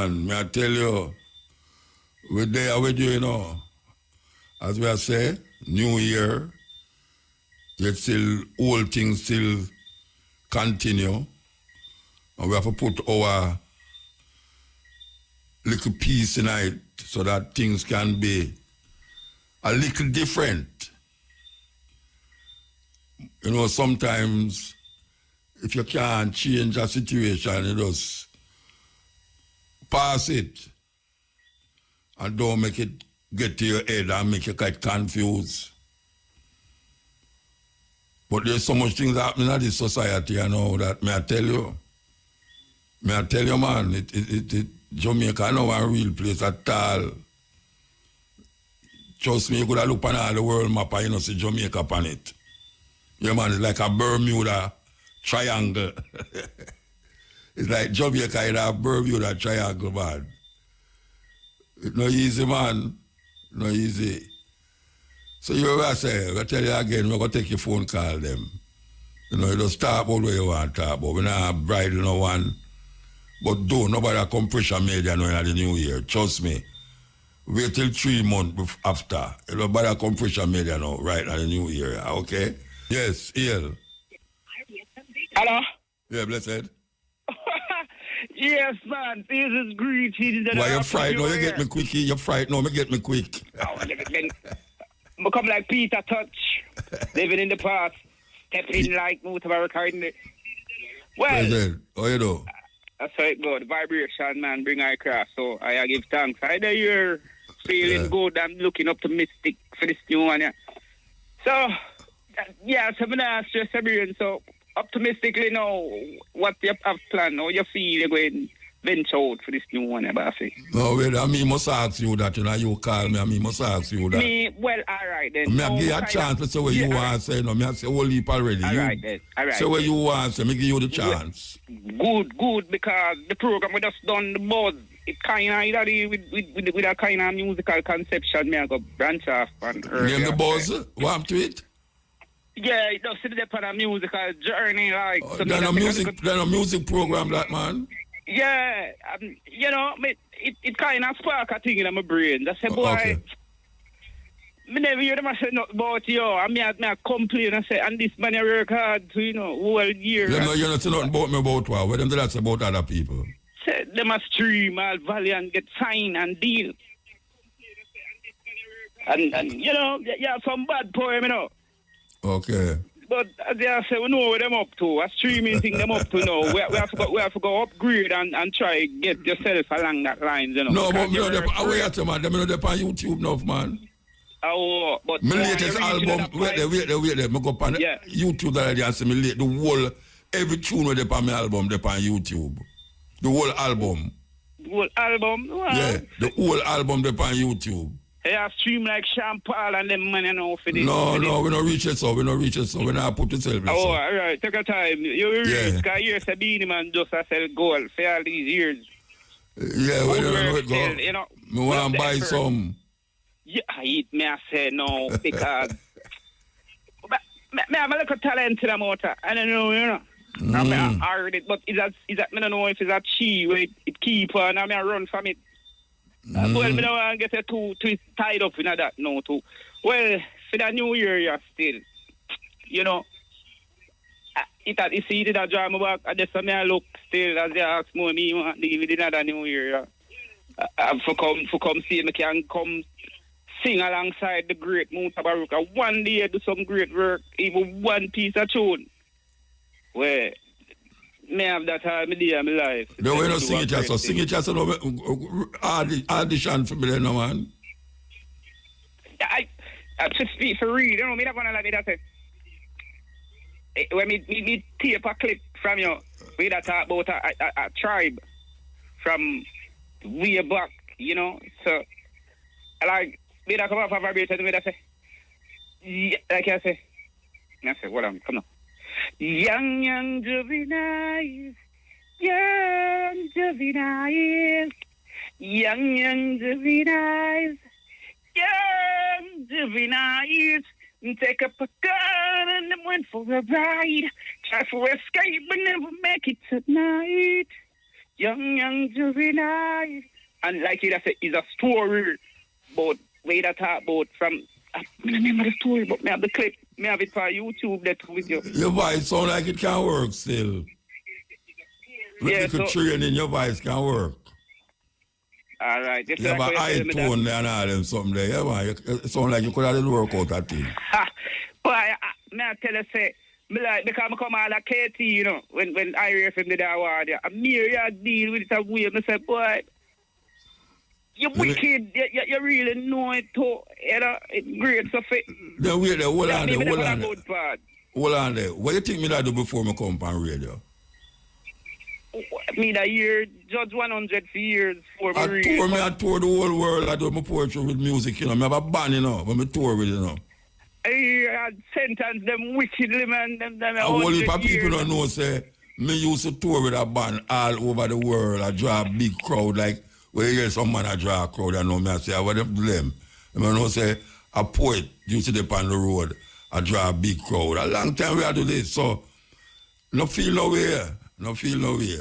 man, may I tell you, we're there with you, you know. As we are say, New Year, yet still, old things still continue. And we have to put our little piece in it so that things can be a little different. You know, sometimes if you can't change a situation, you just pass it and don't make it get to your head and make you quite confused. But there's so much things happening in this society, you know, that may I tell you, man, Jamaica no a real place at all. Trust me, you could have looked on all the world map and you know see Jamaica upon it. Yeah, man, it's like a Bermuda triangle. It's like Jamaica in a Bermuda triangle, man. It's not easy, man. Not easy. So you ever say, I tell you again, we're going to take your phone call them. You know, you just talk about what you want to talk about. We're not bridle no one. But don't nobody come pressure media no in the new year. Trust me. Wait till 3 months after. You know, nobody come pressure media now, right in the new year. Okay? Yes, Ian. Hello? Yeah, blessed. Yes, man. This is greetings. Why you frightened? No, you get me quick. You frightened. No, me get me quick. I come like Peter Touch, living in the past, stepping like Mutabaruka. Well, President, how you do? That's how it goes. Vibration, man, bring I craft. So I give thanks. I know you're feeling good and looking optimistic for this new one. Yeah. So, yeah, so I'm going to ask you, Sabian, so optimistically now, what you have planned, how you feel you're going to venture out for this new one, Abasi? No, wait, I mean, must ask you that, you know, you call me, I mean, must ask you that. Me, well, all right then. Me give you a chance to say what you want to say, no, me I say whole heap already. All right then, all right. Say what you want to say, me give you the chance. Good, because the program we just done, the buzz, it kind of, with a kind of musical conception, me I go branch off. Name the buzz, what happened to it? Yeah, it does sit there on a musical journey, like. So then a music program, that man. Yeah, you know, it kind of spark a thing in my brain. That's a boy. Okay. Me never hear them say nothing about you. I complain and say, and this man I work hard to, you know, whole year. You know, you're not saying nothing about me about what? What them do that's about other people? Say, them a stream all valley and get signed and deal. And you know, yeah, some bad poem, you know. Okay. But as I say, we know what them up to. A streaming thing them up to now. We have to go upgrade and try get yourself along that line, you know. No, but me know them, man. Them know them on YouTube now, man. Oh, but my latest album, wait there. Me go on YouTube that I say me the whole, every tune with them on my album, they on YouTube. The whole album. The whole album? Wow. Yeah, the whole album they on YouTube. They have stream like Sean Paul and them man, you know, for this. No, we don't reach it so. We not put it self. Oh, all right. Take your time. You reach, because you're Sabine, man, just a sell gold for all these years. Yeah, we don't know it go. You know, me want to buy some. Yeah, I say no, because I have a little talent in the motor. I don't know, you know. I heard it, but is that I don't know if it's a chi where it keep on, I run from it. Well, I don't want to get too tied up in that now too. Well, for the new year, you're still, you know, you see it that draw me back, I just I look still as they ask me want to give it another new year. For come see me can come sing alongside the great Mutabaruka. One day do some great work, even one piece of tune. Well, me have that time in my life. No, we don't sing it just so. Sing it just so. Audition for me, no man. I just speak for real. You know, me not gonna let me that say. When me tape a clip from you, we that talk about a tribe from way back, you know. So, like, me that come up a vibrator and me that say, yeah, like I say, hold on, come on. Young juveniles, young juveniles, young juveniles, young juveniles. Take up a gun and then went for a ride. Try for escape but never make it tonight. young juvenile. And like it, it's a story about where that talk about from. I don't remember the story, but me have the clip. Me have it for YouTube that with you. Your voice sound like it can work still. Yeah, you could train in your voice can work. All right. You have an high tone there and all them something there. Yeah, man. It sound like you could have work out that thing. But I tell you, say, me like, because I come out like KT, you know, when IRFM did that award, yeah, and me, you deal with it a way, I say, boy, you're wicked, you really know it too, you know, it's great stuff. Then wait there, hold on there. Hold on there. What do you think me that do before me come on radio? Me that year, Judge 100 for years for me. I tour the whole world. I do my poetry with music, you know. I have a band, you know, but I tour with it, you know. I sentence them wickedly, man. Them a whole heap of people don't know, say, me used to tour with a band all over the world. I draw a big crowd, like, when you hear some man I draw a crowd, I know me, I say, I want them to them. I know, say, a poet used to dip on the road, I draw a big crowd. A long time we have to do this, so, no feel no way. No feel no way.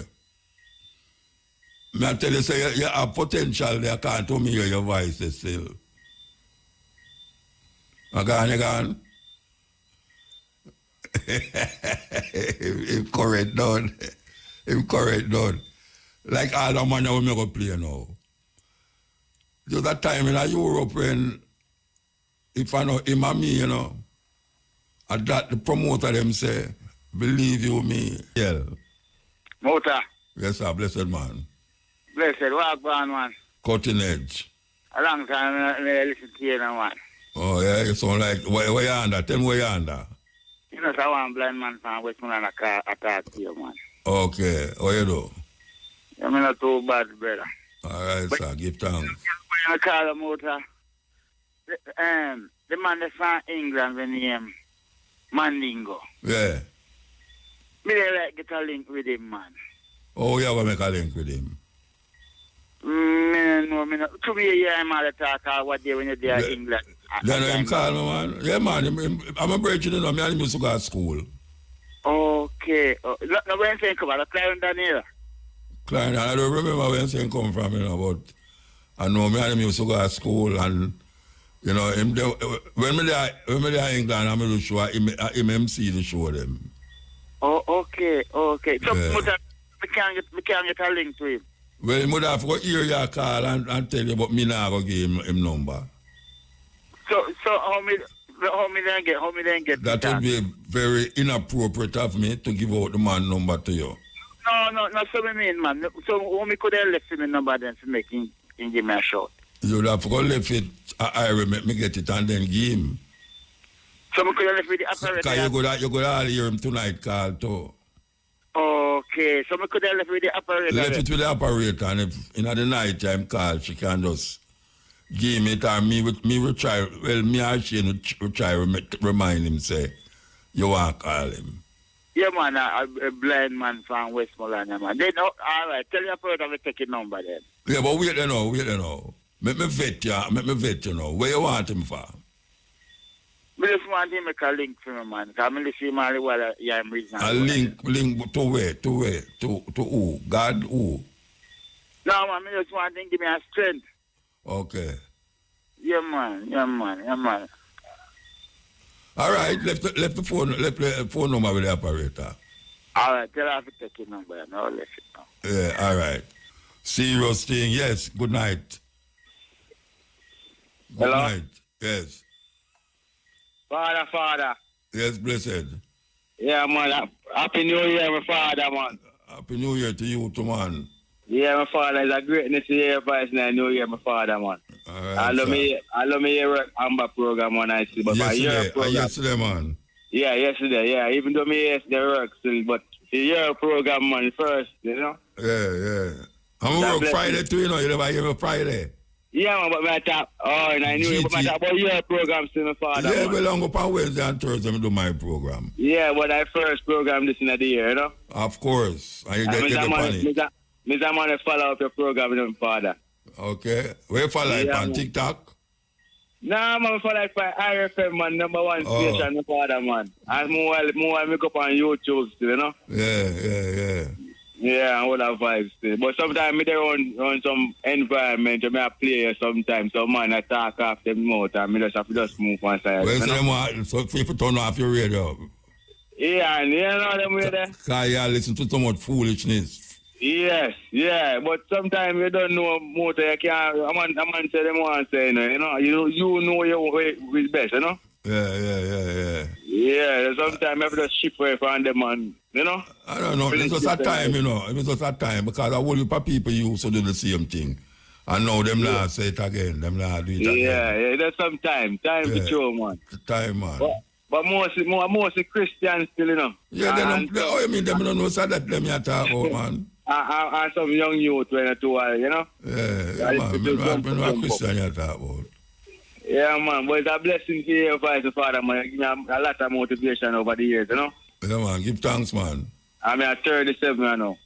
Me I tell you, say, you have potential there, can't tell me hear your voice still. You gone? If correct done. If correct done. Like all the money we go play now. Just that time in Europe when, if I know him and me, you know, and that the promoter them say, believe you me. Yeah. Motor. Yes, sir, blessed man. Blessed, walk on, man. Cutting edge. A long time I listen to you now, man. Oh, yeah, you sound like, where you under? Tell me where you under. You know, so I'm blind man from Westmoreland, I talk to you, man. Okay, what you do? I'm not too bad, brother. All right, but, sir, give thanks. When I call a motor, the man that's from England, the name Mandingo. Yeah. Me they like get a link with him, man. Oh, you have to make a link with him? No. To me, yeah, I'm all the talk what day when you're there in England. Then him call me, man. Yeah, man, I'm a virgin, you know, me and him used to go to school. Okay. No, when you come about, Clarence Daniel. Clarence, I don't remember where you come from, you know, but I know me and him used to go to school, and, you know, when me there in England, I'm going to show him MC to show them. Oh, okay. So, yeah. We can't get a link to him. Well, he would have to hear your call and tell you, but me not go give him number. So how me then get that would be very inappropriate of me to give out the man number to you. No, so I mean, man. So how me could have left him a number then to make him give me a shot? You would have to go left it, I make me get it and then give him. So we could have left with the operator? Because you could all hear him tonight call too. Okay, so we could have left with the operator? Left it with the operator, and if in the night time call, she can just give me it, and me will try, well, me and she will try remind him, say, you want to call him. Yeah, man, a blind man from Westmoreland, man. Then, all right, tell the operator to take your number then. Yeah, but wait now. Let me vet you now. Where you want him for? I just want him to make a link for me, man. Because I see him while I'm reading. A link to where? To who? God who? No, man, I just want him to give me a strength. Okay. Yeah, man. All right, left the phone number with the operator. All right, tell her to take your number and I'll let it know. Yeah, all right. Serious thing, yes. Good night. Good night. Yes. Father. Yes, blessed. Yeah, man. Happy New Year, my father, man. Happy New Year to you too, man. Yeah, my father. It's a greatness to hear your voice now. New Year, my father, man. All right, I love me your Amber program when I see, but yesterday, man. Yeah, yesterday, yeah. Even though me yesterday work still, but your program, man, first, you know. Yeah. I'm gonna work Friday too, you know. You never hear me Friday. Yeah, man, but I talk. Oh, and I knew you, but I talk about your program still, my father. Yeah, man. well, I'm up on Wednesday and Thursday, I do my program. Yeah, but I first program this in the year, you know. Of course, and you get the money. Mr. Man, follow up your program with my father. Okay, where you follow it on TikTok? Nah, man, follow it by IRFM, man, number one station, my father, man. And more make up on YouTube still, you know. Yeah. Yeah, and all that vibes still. But sometimes me there on some environment, I may play sometimes. Some man attack off them mouth and me just have to just move one side. Well, so if you turn off your radio. Yeah, and you know them way there. Because you listen to so much foolishness. Yes, yeah, but sometimes you don't know motor. You can't. A man say them want say, you know, you know your way is best, you know. Yeah. Yeah, sometimes you have to just ship away from them, man. You know. I don't know. It's just a time, you know. It's just a time because a whole heap of people used to do the same thing, and now them not say it again. Them not do it again. Yeah, there's some time to show, man. Time, man. But mostly Christians still, you know. Yeah, I mean, them don't know so that them you talk about, man. And some young youth when you know. Yeah, man. I'm a Christian you talk about. Yeah, man. But it's a blessing to hear voice of Father, man. Give me a lot of motivation over the years, you know. Yeah, man. Give thanks, man. I'm 37 now.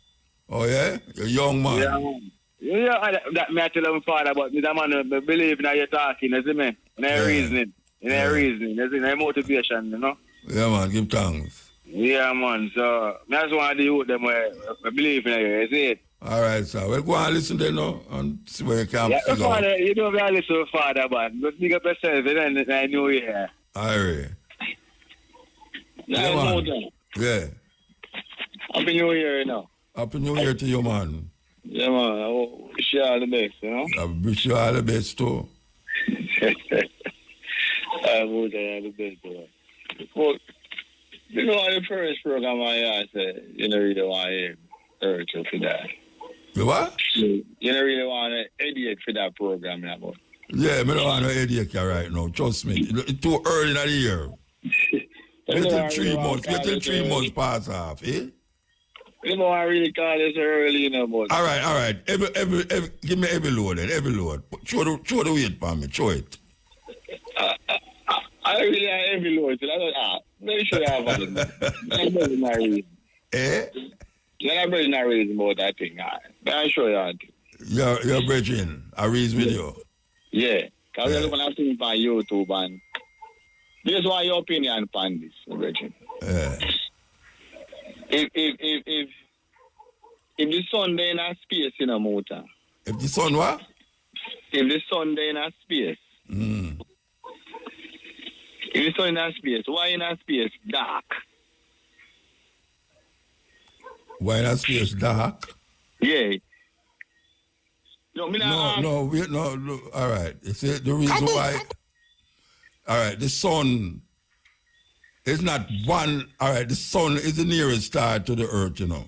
Oh, yeah? You're young, man. Yeah, man. Yeah, that me I tell my father, but me that man believe now you're talking, you see me? Reasoning. Reasoning. There's motivation, you know. Yeah, man. Give thanks. Yeah, man. So, I just want to do them believe in you see it? All right, sir. Well, go and listen to them now and see where you can figure out. You don't really listen to Father, man. Just big up yourself and then I know you here. All right. Yeah, man. Yeah. Happy New Year, you know. Happy New Year to you, man. Yeah, man. I wish you all the best, you know. I wish you all the best, too. I wish you all the best, bro. But, you know, the first program I said, you know, really want to urge you for that. You what? You don't really want to idiot for that program, you know. Yeah, I don't want to idiot right now. Trust me. It's too early in the year. Wait till 3 months. Wait till 3 months pass off, eh? You know, I really call this early, you know, but... All right. Every, give me every load then, every load. Show the weight for me, show it. I really have every load, so I don't make sure I have it. I'm not reading. Eh? I'm not reading about that thing, but I'm sure you have it. Your brethren, I reason with you. Yeah, because we're looking at things on YouTube, and this is why your opinion on this, brethren. Yeah. If the sun there in a space in a motor. If the sun what? If the sun there in a space. If the sun in a space, why in a space dark? Why in a space dark? Yeah. No, all right. You see, the reason why... All right, the sun is not one... All right, the sun is the nearest star to the earth, you know.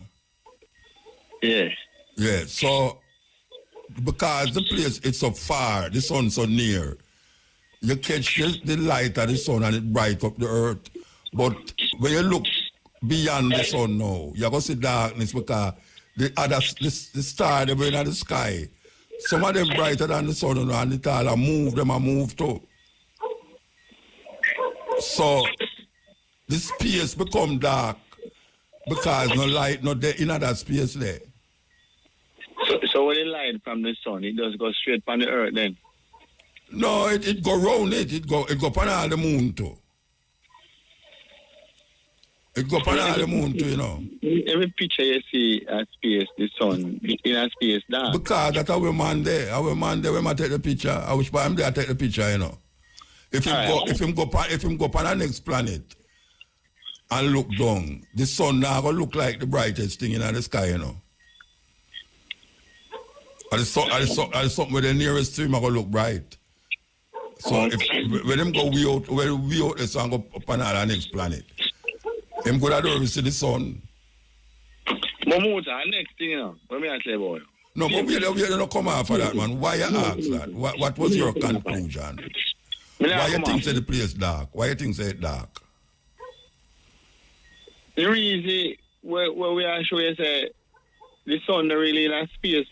Yeah. Yeah, so... Because the place is so far, the sun so near, you catch the light of the sun and it bright up the earth. But when you look beyond the sun now, you're going to see darkness because the star they bring in the sky, some of them brighter than the sun, you know, and it all move too. So the space become dark because no light not there in that space there. So when it light from the sun, it just go straight from the earth then? No, it go round it. It go upon all the moon too. It go upon all the moon too, you know. Every picture you see a space, the sun, in a space dark. Because that's our man there. Our man there when I take the picture. I wish I'm there to take the picture, you know. If him go upon the next planet and look down, the sun now go look like the brightest thing in the sky, you know. And something where the nearest to him go look bright. So when them go we out the sun go up on the next planet. Him go to see the sun. Mamuta, next thing, you know, what me I say about you? No, but we don't come after that, man. Why you ask that? What was your conclusion? Why you think say the place dark? Why you think say it dark? The reason where we are showing say the sun really in a space.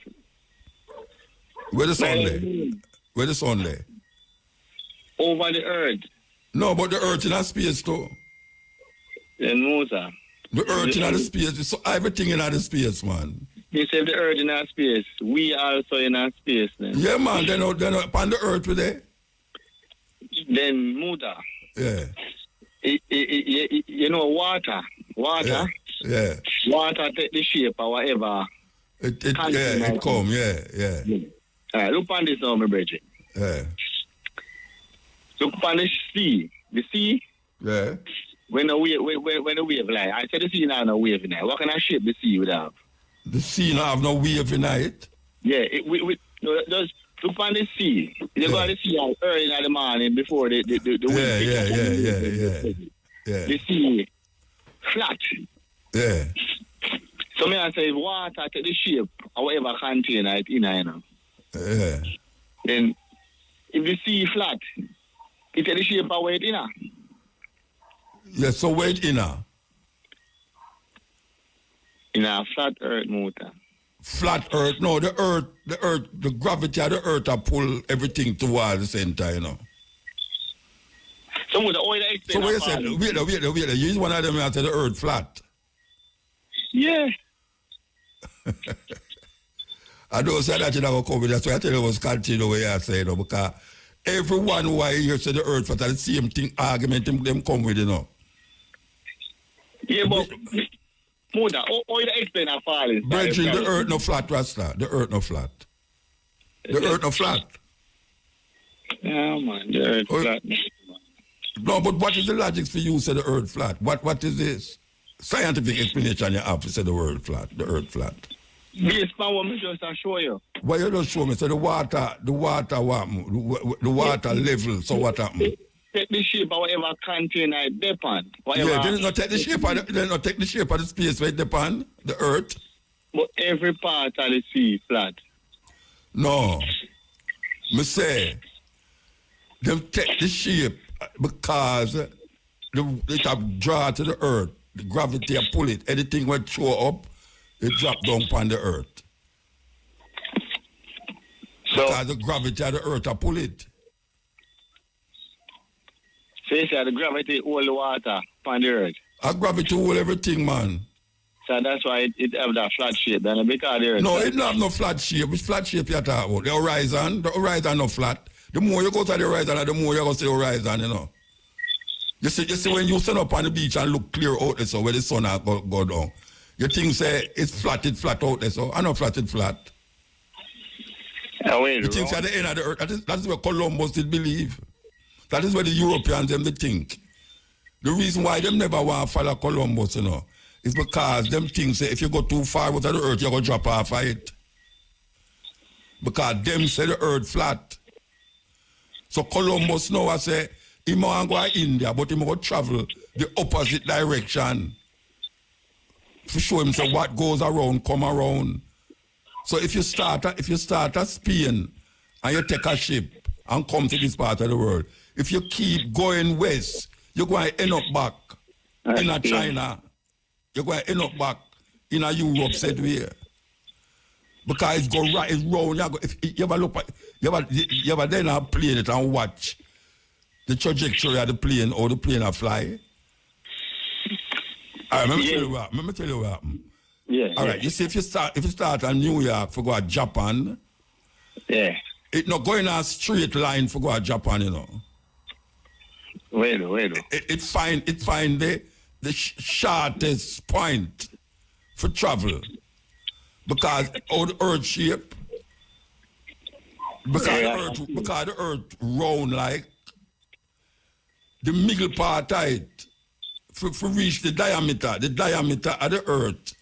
Where the sun there? Where the sun there? Over the earth. No, but the earth in a space too. Then Musa. The earth in a space, so everything in a space, man. You say the earth in a space. We also in a space then. Yeah, man. Then upon the earth we there. Then Muta. Yeah. You know water. Water. Yeah. Water take the shape or whatever. It come, yeah. All right, look on this now, my brother. Yeah. Look on the sea. The sea, Yeah. when the wave like, I said the sea now no wave in it. What kind of shape the sea would have? The sea not have no wave in it. Yeah, just look on the sea. You go to the sea out early in the morning before the wind. Yeah. The sea flat. Yeah. So me I say if water take the shape or whatever container it in, you know. Yeah. Then if the sea flat, it take the shape of where it in. Yeah, so wait in a flat earth motor. Flat earth, no, the earth, the gravity of the earth I pull everything towards the center, you know. So with the oil So what you said, wait, you use one of them and say the earth flat. Yeah. I don't say that you never come with that, so I tell you what's continue the way I say, you know, because everyone who I hear say the earth flat, the same thing, argument them come with, you know. Yeah, but Mother, how you explain a falling? Brethren, the earth no flat, Rasta. The earth no flat. The earth no flat. Yeah, man, the earth flat. No, but what is the logic for you to say the earth flat? What is this? Scientific explanation you have to say the earth flat. Based on what I just show you. Why you just show me? So the water what? The water level, so what happened? Take the shape of whatever container it depend. Yeah, they not take the shape of the space where it depend, the earth. But every part of the sea flat. No. Me say, them take the shape because it have draw to the earth. The gravity pull it. Anything when throw up, it drop down upon the earth. So, because the gravity of the earth pull it. So you say the gravity hold the water upon the earth? A gravity hold everything, man. So that's why it have that flat shape then because the earth. No, it don't have no flat shape. Which flat shape you talk about? The horizon no flat. The more you go to the horizon, the more you go to the horizon, you know. You see when you stand up on the beach and look clear out there, so where the sun go down. You think say it's flat out there, so I know flat. You think say at the end of the earth, that is where Columbus did believe. That is where the Europeans them they think. The reason why them never want to follow Columbus, you know, is because them think say if you go too far out of the earth, you're going to drop off of it. Because them say the earth flat. So Columbus now I say, he might go to India, but he might travel the opposite direction. To show him say what goes around, come around. So if you start at Spain and you take a ship and come to this part of the world, if you keep going west, you're going to end up back in China. You're going to end up back in Europe, said we. Because it's go right, it's round. If you ever look at, you ever then plane it and watch the trajectory of the plane or the plane fly. All right, let me tell you what happened. Yeah. All right, you see, if you start at New York for go to Japan, yeah, it's not going a straight line for go to Japan, you know. Wait. It find the shortest point for travel because of the earth shape. Because the earth round like the middle part tight for reach the diameter of the earth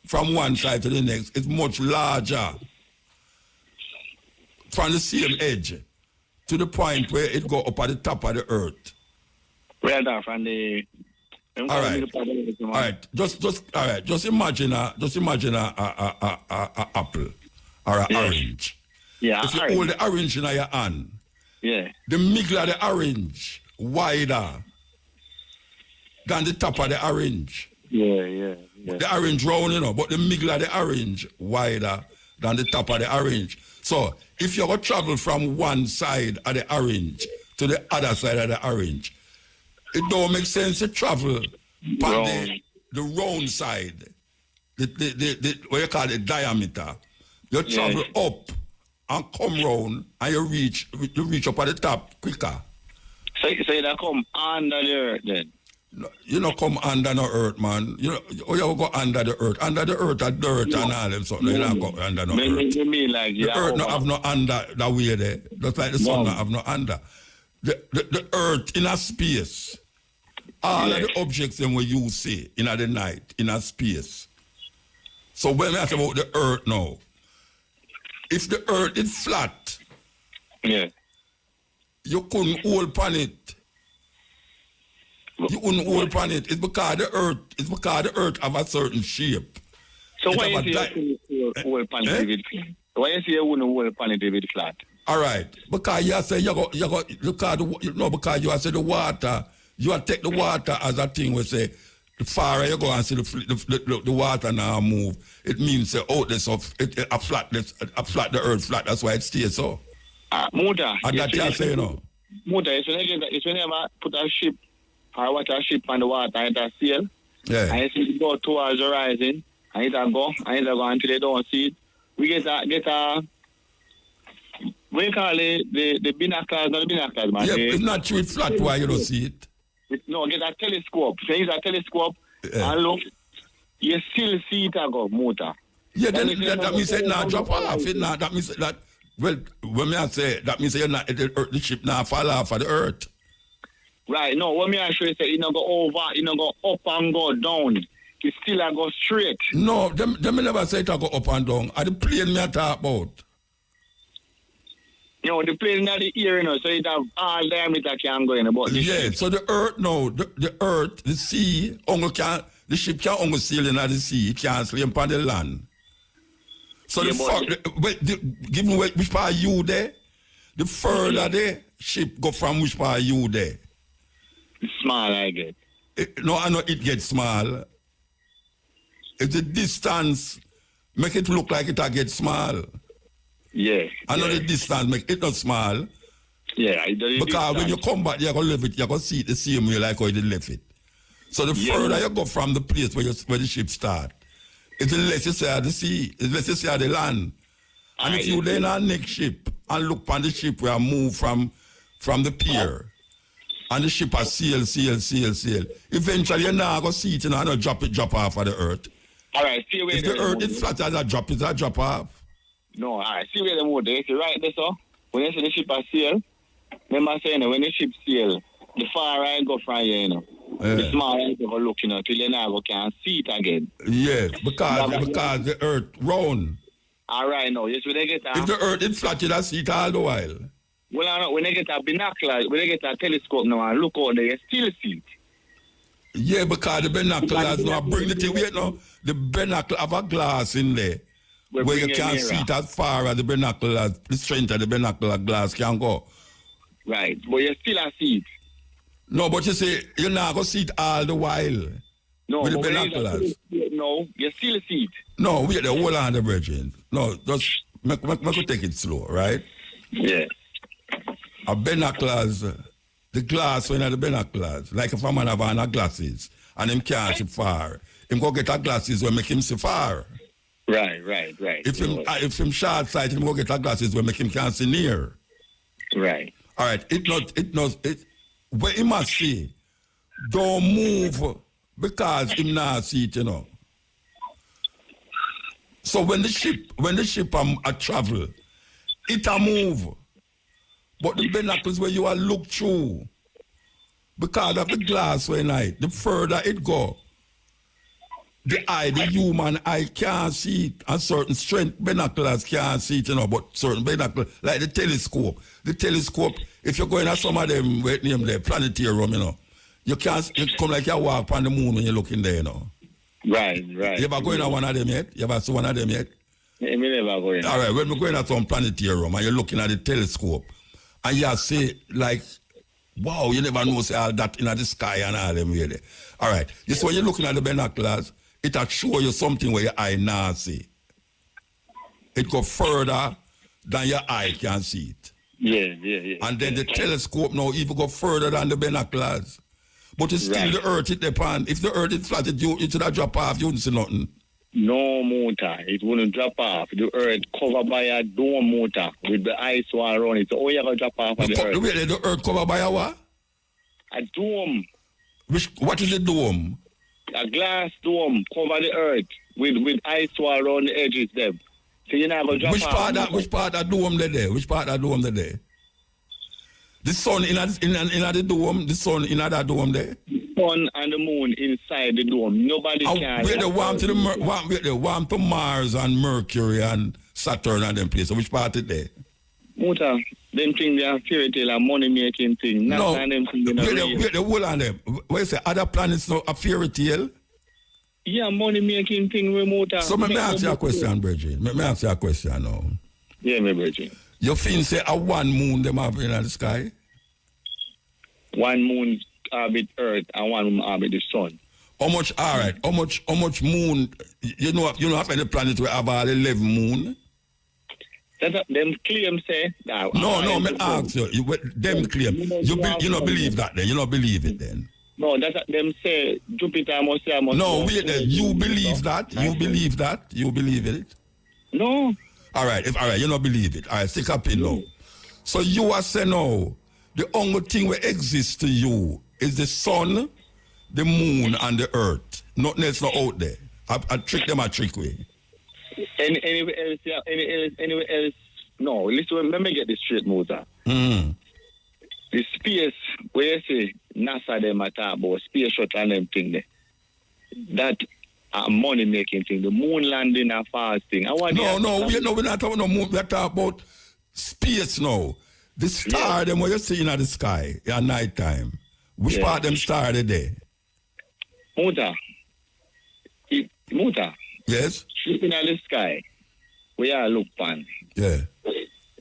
from one side to the next is much larger from the same edge to the point where it go up at the top of the earth. Right now from the all right. Just imagine a apple or an orange. Yeah. If you hold the orange in your hand, yeah, the middle of the orange wider than the top of the orange. Yeah. The orange round, you know, but the middle of the orange wider than the top of the orange. So if you go travel from one side of the orange to the other side of the orange, it don't make sense to travel on the round side, the what you call the diameter. You travel up and come round and you reach up at the top quicker. So you come under the earth then? You know, come under no earth, man. You know, you go under the earth. Under the earth, a dirt and all them something. You don't go under no earth. You mean like the earth no have no under that way there. Just like the sun no have no under. The earth in a space. All of the objects them where you see in the night, in a space. So when we ask about the earth now, if the earth is flat, you couldn't hold upon it. You wouldn't hold upon it. It's because the earth have a certain shape. So why you say you hold upon it if it's flat? Why you say you wouldn't hold upon it if it's flat? All right. Because you say you go look at because you say the water, you take the water as a thing we say the farther you go and see the water now move, it means the outness of a flat the earth flat, that's why it stays so. Muta. And that you say, you know. Muta, it's whenever put a ship or what a ship on the water and it sail. Yeah. And it go towards the horizon and it go until they don't see it. We get a what you call it, the binoculars, not the binoculars, man. Yeah, it's not true, it's flat why you don't see it. No, get a telescope. So use a telescope and look, you still see it go motor. Yeah, then that means it not drop off. It not, that means that, well, when I say, that means you're not, the ship not fall off of the earth. Right, no, when I show you say, you know, go over, you know, go up and go down. It still go straight. No, them never say it go up and down. Are the plane me I talk about? You know, the plane not the ear, you know, so it have all diameter can go in about the yeah, ship. so the earth now, the earth, the sea, the ship can only sail in the sea, it can't sail upon the land. So given which part you there, the further the ship go from which part you there. Small, I get. No, I know it gets small. If the distance make it look like it get small. Yeah. I know the distance make it not small. Yeah, because when you come back, you're going to leave it, you're going to see it the same way like how you left it. So the further you go from the place where the ship start, it's the less you see the sea, it's less you see the land. And if you then on next ship and look on the ship where I move from the pier, and the ship has sail. Eventually you're not going to see it, and not drop off of the earth. All right, see where if the earth is flat as a drop off. No, all right, see where the mood is. Right there, so when you see the ship has sail, remember saying when the ship sail, the far right go from here, you know. The small right go look, you know, till you now can't see it again. Yes, because the earth round. All right, no, yes, when they get if the earth is flat, you see it all the while. Well, I know, when they get a binocular, when they get a telescope now and look out there, you still see it. Yeah, because the binoculars now bring the thing. Wait, no, the binocular have a glass in there where you can't see it as far as the binoculars, the strength of the binocular glass can go. Right, but you still see it. No, but you say you're not going to see it all the while. No, with the binoculars. No, you still see it. No, wait, the whole on the virgin. No, just make take it slow, right? Yeah. A binoculars, the glass when the binoculars, like if a man have on a glasses and him can't see far, him go get a glasses where make him see far. Right. If him short sight, him go get a glasses where make him can't see near. Right. All right, where he must see, don't move because him not see it, you know. So when the ship a travel, it a move. But the binoculars where you are look through, because of the glass when the further it go, the human eye can't see it, and certain strength binoculars can't see it, you know, but certain binoculars, like the telescope, if you're going at some of them, wait name there, planetarium, you know, you can't, it come like you walk on the moon when you're looking there, you know. Right. You ever going at one of them yet? You ever see one of them yet? Yeah, me never going. All right, when we're going at some planetarium and you're looking at the telescope, and you say, like, wow, you never know say all that in the sky and all them really. All right, just when you're looking at the binoculars, it will show you something where your eye not see. It go further than your eye can see it. Yeah. And then the telescope now even go further than the binoculars. But it's still the earth it depends. If the earth is flat, it should have drop off, you wouldn't see nothing. No motor, it wouldn't drop off. The earth covered by a dome motor with the ice all around it. So, you going to drop off on the earth? The earth covered by a what? A dome. What is the dome? A glass dome cover the earth with ice wall around the edges them. So you're not going to Which part of dome there? Which part of dome there? The sun in the dome, the sun in that dome there? The sun and the moon inside the dome. Nobody can... Where the warm to Mars and Mercury and Saturn and them places. Which part is there? Muta, them things they are fairy tale and money making thing. No, them things where the whole on them? Where you say other planets no a fairy tale? Yeah, money making thing remote. So let me ask you a question, Bridget. Let me ask you a question now. Yeah, my Bridget. You think say a one moon them have in the sky? One moon orbit Earth and one moon orbit the sun. How much? All right. How much moon? You know have any planet where have all 11 moon? Them claim say that. No, me ask you. Them claim. You don't believe that then? You don't believe it then? No, that's what them say. Jupiter must say. No, wait there. You believe that? You believe that? You believe it? No. All right. You don't believe it. All right. Stick up in now. So you are saying now, the only thing that exists to you is the sun, the moon, and the earth. Nothing else not out there. I trick them a trick way. Anywhere else? No, listen, let me get this straight, Mota. The space where you say NASA them at about space shuttle and them thing there. That money making thing, the moon landing and fasting. We're not talking about moon, we're talking about space now. The star them what you see in the sky at night time. Which part of them star are there? Mota. Yes? Looking at the sky, where I look pan. Yeah.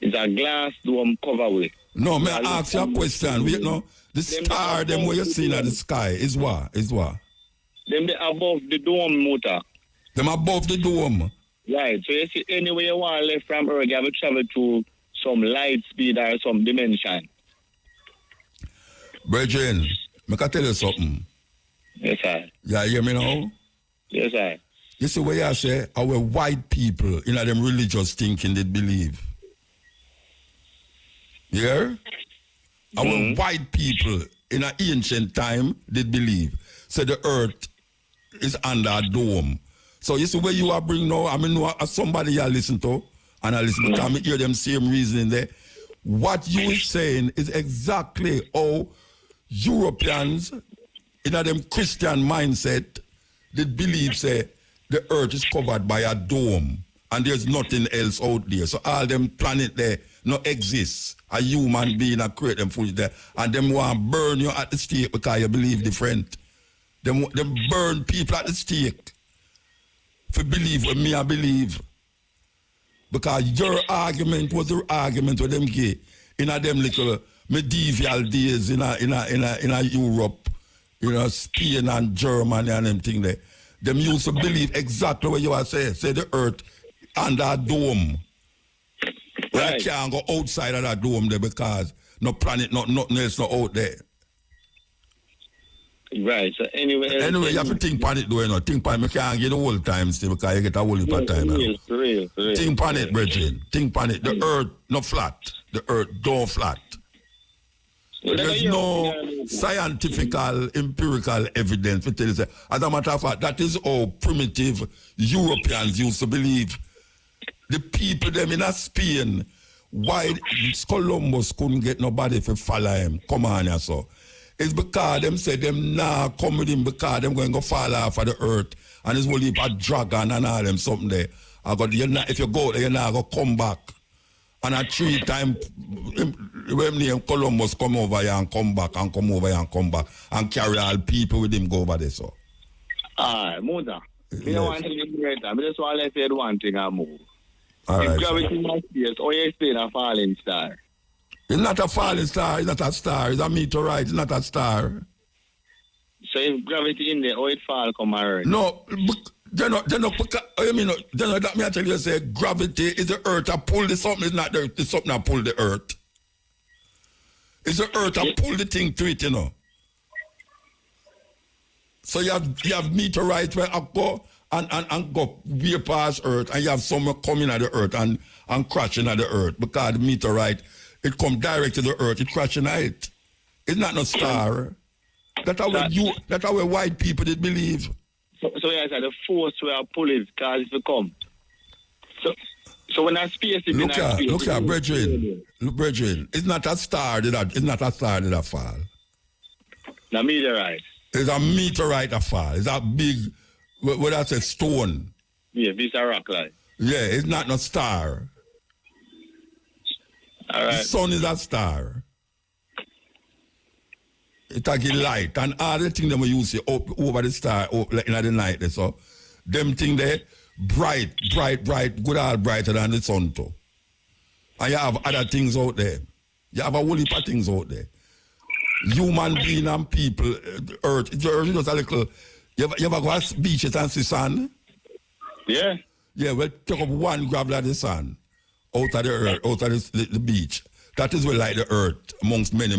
It's a glass dome cover with. No, may I ask you a question? Wait, no. The star, them what you see in the sky is what? Them they above the dome, Mota. Them above the dome. Right. So you see anywhere you want left from Earth, you have to travel to some light speed or some dimension. Brethren, I can tell you something. Yes, sir. You hear me now? Yes, sir. You see what I say? Our white people in them religious thinking they believe. Yeah? Our white people in an ancient time did believe. So the earth is under a dome. So you see where you are bringing now, I mean, somebody you listen to, and I listen to, I hear them same reasoning there. What you is saying is exactly how Europeans in a them Christian mindset did believe, say, the earth is covered by a dome and there's nothing else out there. So all them planet there no exists. A human being and create them food there. And them want to burn you at the stake because you believe different. Them burn people at the stake. If you believe what me I believe. Because your argument was the argument with them gay in a them little medieval days in a Europe, Spain and Germany and them thing there. Them used to believe exactly what you are saying. Say the earth under a dome. Right. I can't go outside of that dome there because no planet, nothing else not out there. Right. So anyway, you have to think on it though, Think on it. You can't get the whole time still because you get a whole heap of time. For real. Think on it, brethren. Think on it. The earth not flat. The earth don't flat. There's no scientific, empirical evidence to tell you. As a matter of fact, that is how primitive Europeans used to believe. The people them in Spain, why Columbus couldn't get nobody to follow him. Come on here, so. It's because them say them nah come with him because them going to fall off of the earth and it's only a dragon and all them something there. If you go there, you're not going to come back. And a 3 time, when name Columbus come over here and come back and come over here and come back and carry all people with him go over there, so. Mother. I don't want to get right now. I just want to say one thing and move. All right. If gravity in my space, or you explain a falling star? It's not a falling star, it's not a star, it's a meteorite, it's not a star. So if gravity in there, how it fall come around? No, that me I tell you, say gravity is the earth that pull the something, it's not the something that pull the earth. It's the earth that pull the thing to it, So you have meteorites where I go and go way past earth, and you have some coming at the earth and crashing at the earth because the meteorite, it come direct to the earth, it crashing at it. It's not no star. That's how white people did believe. So yes, the force where pull it, cause it come. So when I space it, look here, brethren, it's not a star that fall. The meteorite. It's a meteorite that fall. It's a big, what I say, stone. Yeah, it's a rock like. Yeah, it's not no star. All right. The sun is a star. It a give light, and all the things that we use over the star in the night. So them things there, bright, good all brighter than the sun too. And you have other things out there. You have a whole heap of things out there. Human being and people, earth is just a little. You ever go to beaches and see sun? Yeah. Yeah, well, take up one gravel of the sun out of the earth, out of the beach. That is where like the earth, amongst many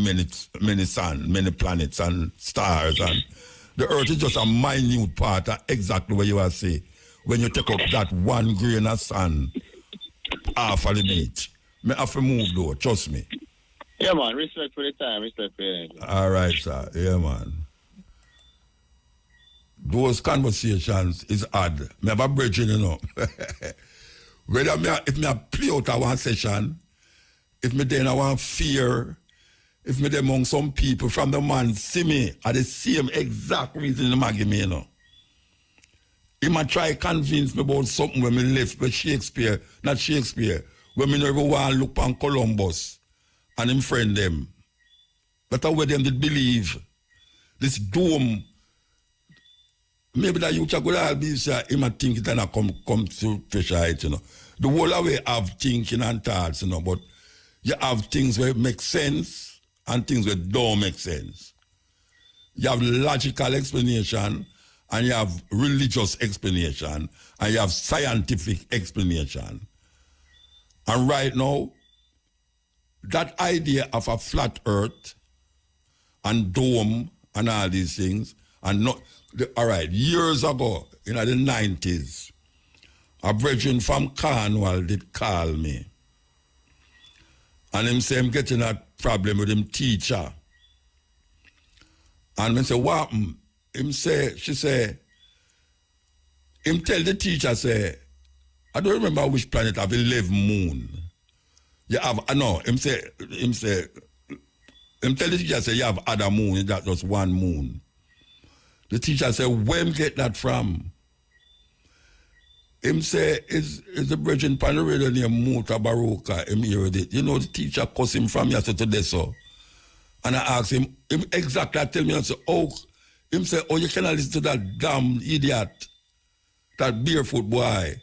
sun, many planets and stars. And the earth is just a minute part of exactly what you are saying. When you take up that one grain of sun off of the beach. I have to move though, trust me. Yeah, man, respect for the time, respect for the energy. All right, sir. Yeah, man. Those conversations is odd. I have a bridging, you know. If I play out a one session, if me then I want fear, if me then among some people from the man see me at the same exact reason they give me, you know. He might try convince me about something when me left with Shakespeare, not Shakespeare, when me never want to look on Columbus and him friend them. But how them did believe this dome. Maybe that you could all be say he might think it and come to pressure it, you know. The whole way have thinking and thoughts, you know, but you have things where it make sense and things where don't make sense. You have logical explanation and you have religious explanation and you have scientific explanation. And right now, that idea of a flat earth and dome and all these things, and not, all right, years ago, in the 90s, a brethren from Cornwall did call me. And him say, I'm getting a problem with him teacher. And I say, what happened? She say, him tell the teacher, say, I don't remember which planet have 11 moon. You have, no, him tell the teacher, say, you have other moon, that's just one moon. The teacher say, where get that from? Him say, is the brethren pan the radio named Mutabaruka, him heard it. You know, the teacher cuss him from yesterday to this, so. And I asked him exactly, tell me, I say, him say, you cannot listen to that damn idiot, that barefoot boy,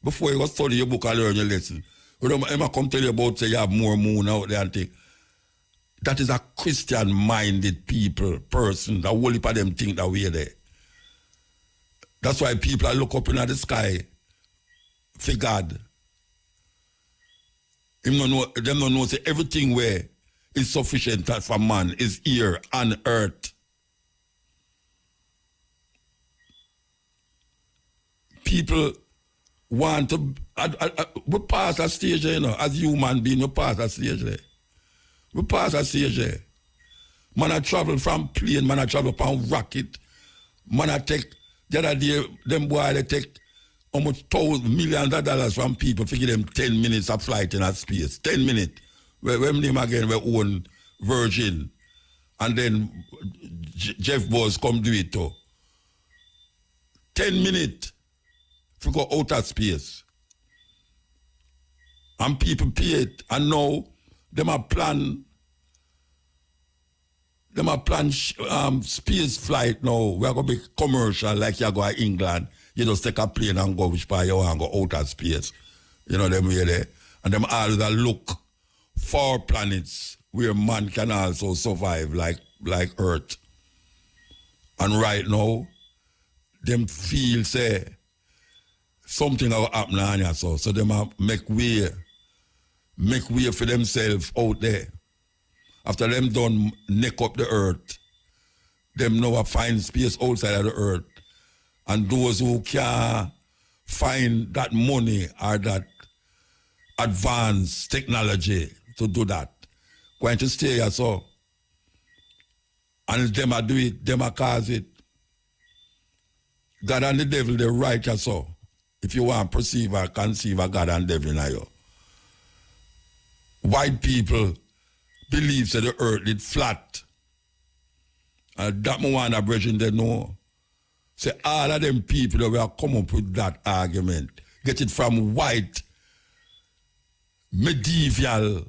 before you go study your book and learn your lesson. You know, I come tell you about, say, you have more moon out there and think. That is a Christian-minded person, the whole heap of them think that we're there. That's why people are look up in the sky for God. Them don't know say everything where is sufficient for man is here on earth. People want to, we pass a stage, you know, as human being, we pass a stage there. We pass a stage there. Man, I travel from plane, man, I travel from rocket. Man, I take, the other day, them boy, they take almost millions of dollars from people to give them 10 minutes of flight in that space. 10 minutes. When them again, we own Virgin. And then Jeff Boss come do it too. 10 minutes to go out of space. And people pay it. And now, them a plan space flight now. We're going to be commercial like you go to England. You just take a plane and go which part you want to go out of space. You know them way there. And them all that look for planets where man can also survive like Earth. And right now, them feel say something will happen on you. So them make way for themselves out there. After them done neck up the earth, them now find space outside of the earth. And those who can find that money or that advanced technology to do that, going to stay here so. And it's them a do it, them a cause it. God and the devil, they're righteous so. If you want to perceive or conceive a God and devil in you. White people believe that the earth is flat. And that one a brethren they know. Say all of them people that will come up with that argument. Get it from white medieval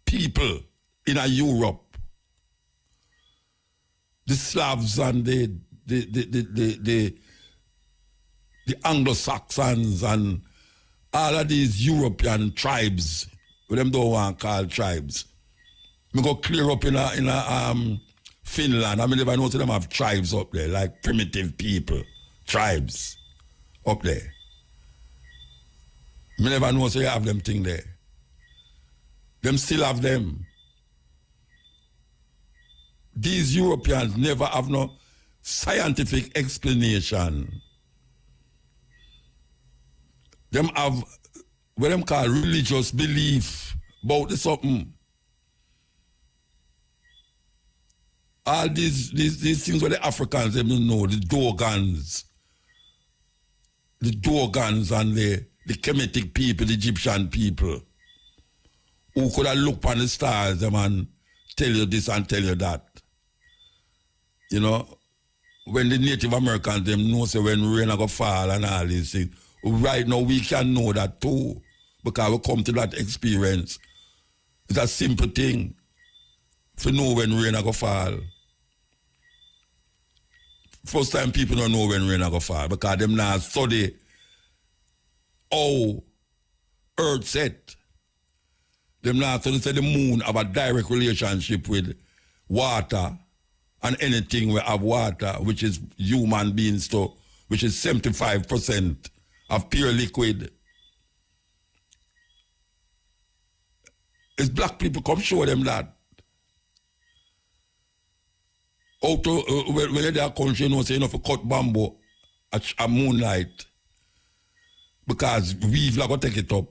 people in Europe. The Slavs and the Anglo-Saxons and all of these European tribes, what them don't want to call tribes. We go clear up in Finland. I mean, never know them have tribes up there, like primitive people, tribes up there. Me never know so you have them thing there. Them still have them. These Europeans never have no scientific explanation. Them have what them call religious belief about the something. All these things where the Africans them don't know, the Dogons and the Kemetic people, the Egyptian people, who could have looked on the stars them and tell you this and tell you that. You know, when the Native Americans them know say when rain go fall and all these things. Right now we can know that too, because we come to that experience. It's a simple thing to know when rain go fall. First time people don't know when rain go fall because them not study how earth set. Them not study say the moon have a direct relationship with water and anything we have water, which is human beings too, which is 75% of pure liquid. It's black people come show them that. When you're there country, you know, say you know for cut bamboo at moonlight. Because we've like to take it up.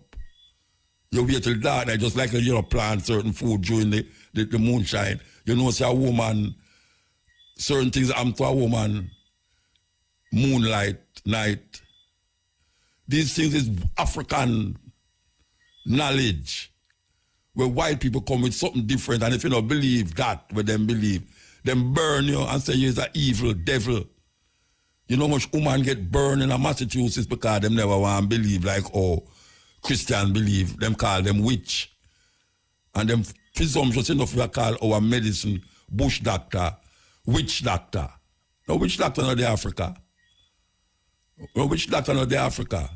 You wait till dark night, just like you know, plant certain food during the moonshine. You know, say a woman, certain things happen to a woman, moonlight, night. These things is African knowledge. Where white people come with something different, and if you don't believe that, what them believe, them burn you and say you're an evil devil. You know how much women get burned in Massachusetts because them never want to believe like how Christians believe. Them call them witch. And them presumptuous enough we call our medicine bush doctor, witch doctor. No witch doctor not the Africa. No witch doctor not the Africa.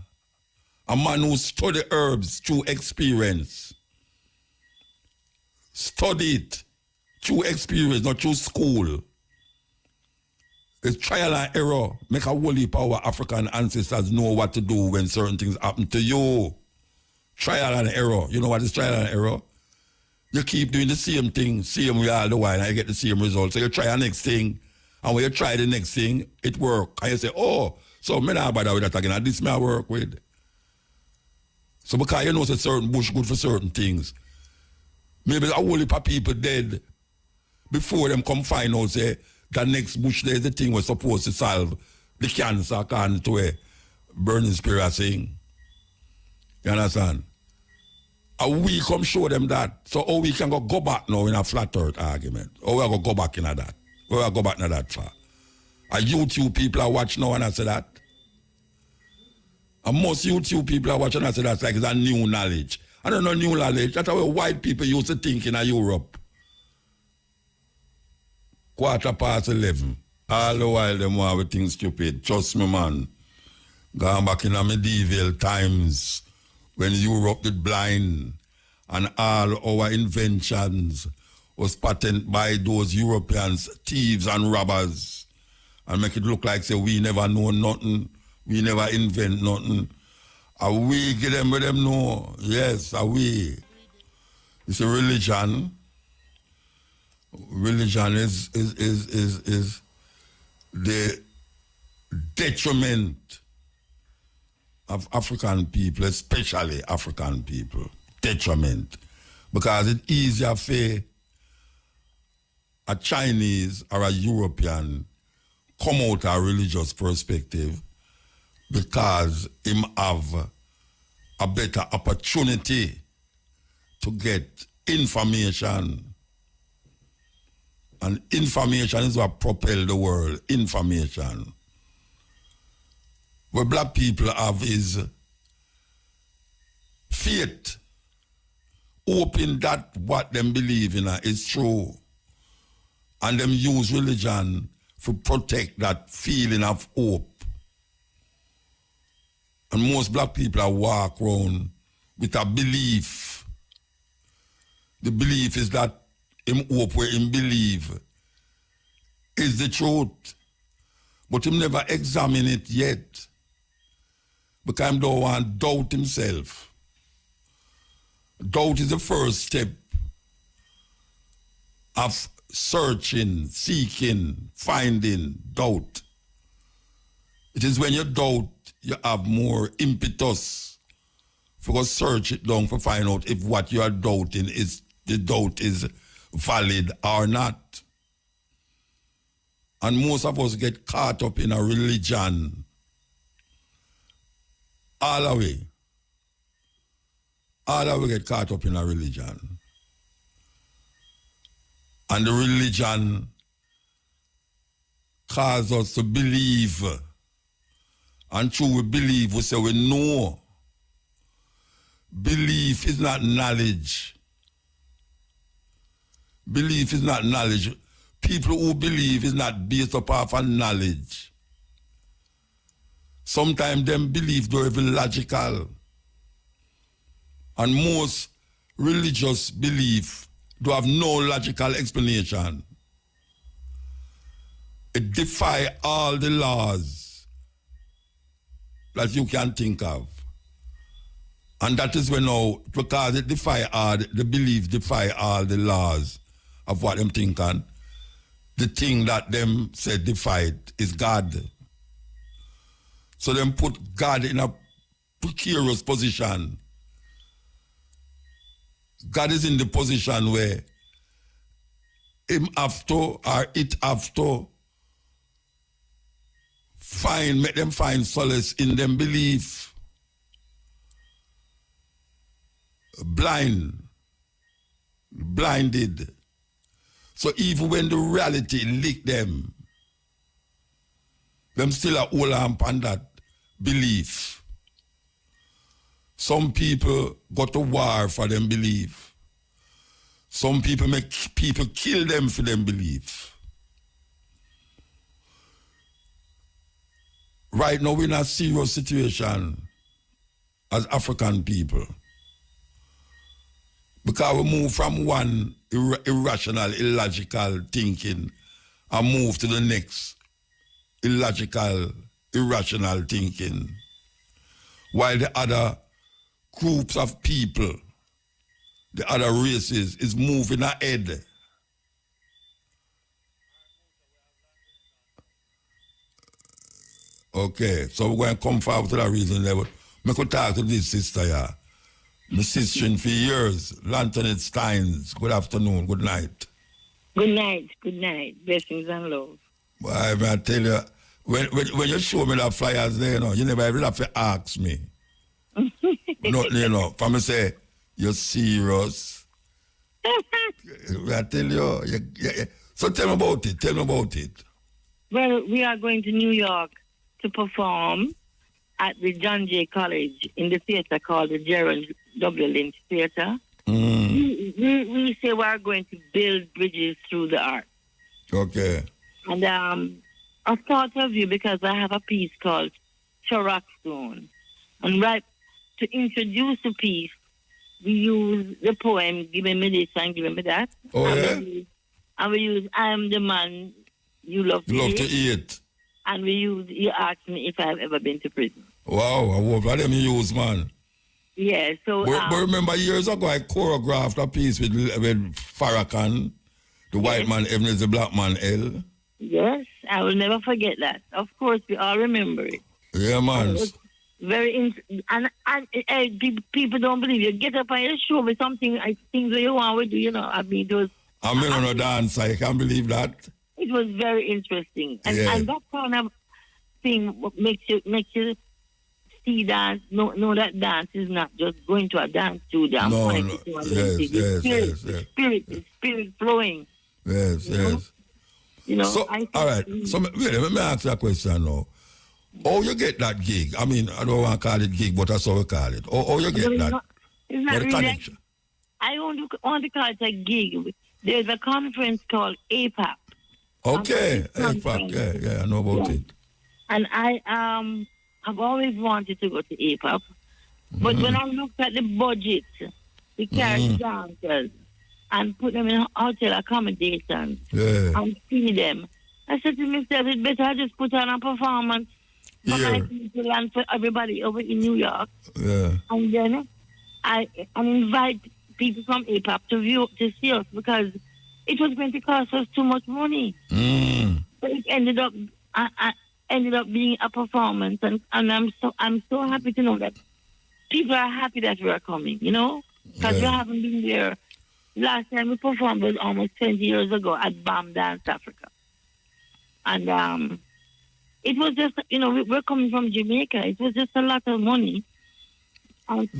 A man who study herbs through experience. Study it through experience, not through school. It's trial and error. Make a whole heap of our African ancestors know what to do when certain things happen to you. Trial and error. You know what is trial and error? You keep doing the same thing, same way all the while, and you get the same result. So you try the next thing, and when you try the next thing, it works. And you say, oh, so me not bother with that again, and this me I work with. So because you know that certain bush good for certain things. Maybe a whole heap of people dead before them come find out, say, that next bush there is the thing we're supposed to solve the cancer according to a burning spirit saying. You understand? And we come show them that. So how we can go back now in a flat earth argument? How we go back in that? Where we go back in that far? And YouTube people are watching now and I say that. And most YouTube people are watching and I say that's like it's a new knowledge. I don't know new knowledge. That's how white people used to think in Europe. 11:15. All the while them want to think stupid. Trust me, man. Going back in the medieval times when Europe did blind and all our inventions was patented by those Europeans, thieves and robbers, and make it look like say we never know nothing, we never invent nothing. Are we give them with them know? Yes, are we? It's a religion. Religion is the detriment of African people, especially African people. Detriment. Because it's easier for a Chinese or a European come out a religious perspective because him have a better opportunity to get information. And information is what propel the world, information. What black people have is faith, hoping that what them believe in is true. And them use religion to protect that feeling of hope. And most black people walk around with a belief. The belief is that him hope where him believe is the truth. But him never examine it yet. Because he don't want to doubt himself. Doubt is the first step of searching, seeking, finding, doubt. It is when you doubt, you have more impetus for search it down to find out if what you are doubting is, the doubt is valid or not. And most of us get caught up in a religion all the way. All of us get caught up in a religion. And the religion causes us to believe. And through we believe, we say we know. Belief is not knowledge. Belief is not knowledge. People who believe is not based upon knowledge. Sometimes them belief don't even logical. And most religious belief do have no logical explanation. It defies all the laws that you can think of. And that is when now, because it defies all, the belief defies all the laws of what them thinking, the thing that them said defied is God. So them put God in a precarious position. God is in the position where him have to or it have to make them find solace in them belief. Blinded. So even when the reality lick them still a hold on that belief. Some people go to war for them belief. Some people make people kill them for them belief. Right now we're in a serious situation as African people. Because we move from one irrational, illogical thinking and move to the next illogical, irrational thinking. While the other groups of people, the other races, is moving ahead. Okay, so we're going to come forward to that reason level. I could talk to this sister here. My sister for years, Lantoinette Steins. Good afternoon, good night. Good night. Blessings and love. Boy, I tell you, when you show me that flyers there, you never even have to ask me. No, for me say, you're serious. I tell you, so tell me about it. Well, we are going to New York to perform at the John Jay College in the theater called the Gerald W. Lynch Theater. We say we are going to build bridges through the art. Okay. And I thought of you because I have a piece called Chirac Stone. And right to introduce the piece, we use the poem, Giving Me This and Giving Me That. Oh, and we use I Am the Man You Love to Eat. And you asked me if I've ever been to prison. Wow, what them you use, man? Yeah, so... But remember years ago I choreographed a piece with Farrakhan, the white man, Evan is the black man, L. Yes, I will never forget that. Of course, we all remember it. Yeah, man. Very people don't believe you. Get up on your show with something, things that you want to do, I mean, those I'm on a dance. I can't believe that. It was very interesting. And, and that kind of thing makes you see dance, know that dance is not just going to a dance studio. Spirit flowing. Yes. You know, so, all right. So, let me ask you a question now. How you get that gig? I mean, I don't want to call it gig, but that's how we call it. How you get that? It's not really. Connection? I want to call it a gig. There's a conference called APAC. Okay, APAC. Yeah, I know about it. And I've always wanted to go to APAC. But when I looked at the budget, the carry dancers, and put them in hotel accommodation and see them, I said to myself, it's better I just put on a performance for my people and for everybody over in New York. Yeah. And then I invite people from APAC to see us because it was going to cost us too much money. But it ended up being a performance, and I'm so happy to know that people are happy that we are coming, you know, because we haven't been there. Last time we performed was almost 20 years ago at BAM Dance Africa. And it was just, you know, we're coming from Jamaica. It was just a lot of money. How much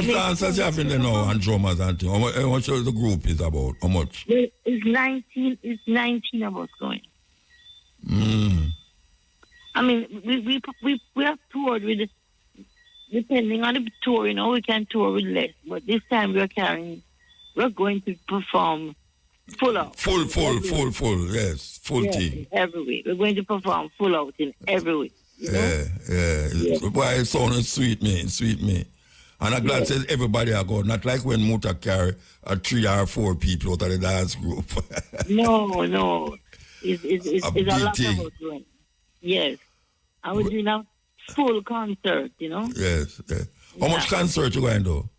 dancers you have in there now and drummers and things? How much the group is about? How much? It's 19 of us going. I mean, we have toured with, depending on the tour, you know, we can tour with less. But this time we're going to perform full out. Full, yes. Full team. Every week. We're going to perform full out in every week. You know? Yeah. Boy, it sounds sweet me. And I'm glad says everybody are going, not like when Muta carry 3 or 4 people out of the dance group. No. It's a lot of us doing. Yes. I was doing a full concert, you know? Yes. How much concert you going to do?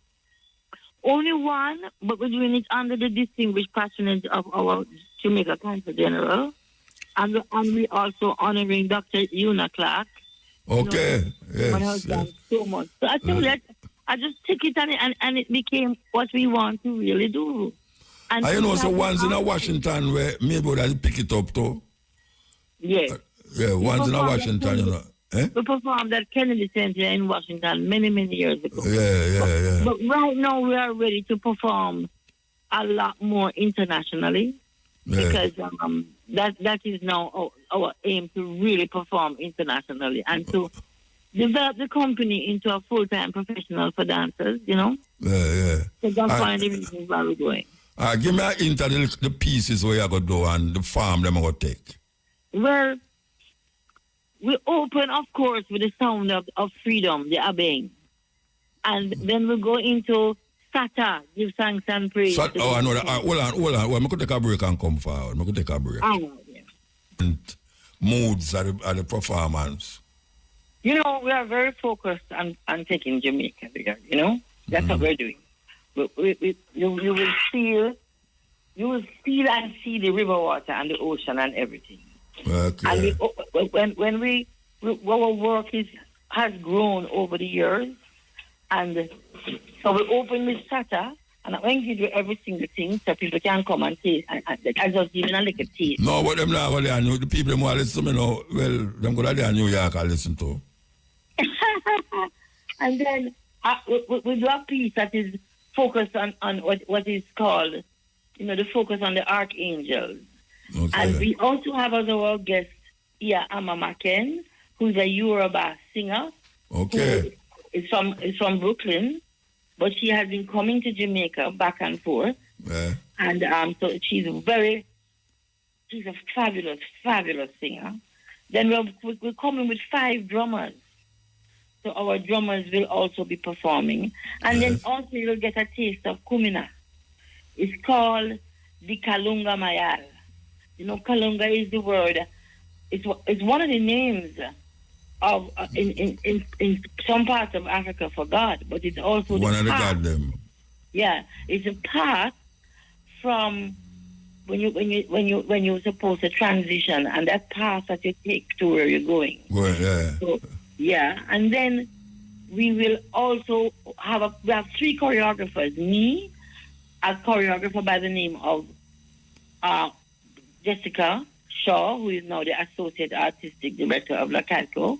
Only one, but we're doing it under the distinguished patronage of our Jamaica Cancer General. And we also honoring Dr. Una Clark. Okay. Yes. So much. So I tell you, I just took it and it became what we want to really do. And I know, so one's in a Washington where maybe we'll pick it up too. Yes. One's in a Washington, you know. We performed at Kennedy Center in Washington many, many years ago. Yeah. But right now we are ready to perform a lot more internationally because that is now our aim to really perform internationally and to develop the company into a full-time professional for dancers, you know? Yeah. So that's why the reasons why we're going. Give me a hint of the pieces where you're going to do and the farm them going to take. Well, we open, of course, with the sound of freedom, the Abeng. And then we go into Sata, give thanks and praise. I know that. Hold on. Well, I'm going to take a break and come forward. And moods at the performance. You know, we are very focused on taking Jamaica there, you know? That's what we're doing. You will feel and see the river water and the ocean and everything. Okay. And when our work has grown over the years, and so we open with Sata, and I'm going to give you every single thing so people can come and taste. And I just give you a little taste. No, but them not going to know. The people who listen to me now, well, them go to New York and listen to. And then we do a piece that is focused on what is called, you know, the focus on the archangels. Okay. And we also have as our guest Iya Amamaken, who's a Yoruba singer. Okay. Is from Brooklyn, but she has been coming to Jamaica back and forth. Yeah. And so she's a fabulous singer. Then we're coming with 5 drummers. So our drummers will also be performing. And then also you'll get a taste of Kumina. It's called the Kalunga Mayal. You know, Kalunga is the word. It's one of the names of in some parts of Africa for God, but it's also one of the goddamn. Yeah, it's a path from when you're supposed to transition, and that path that you take to where you're going. Well, yeah. So, yeah, and then we will also have 3 choreographers. Me, a choreographer by the name of Jessica Shaw, who is now the Associate Artistic Director of La Calco,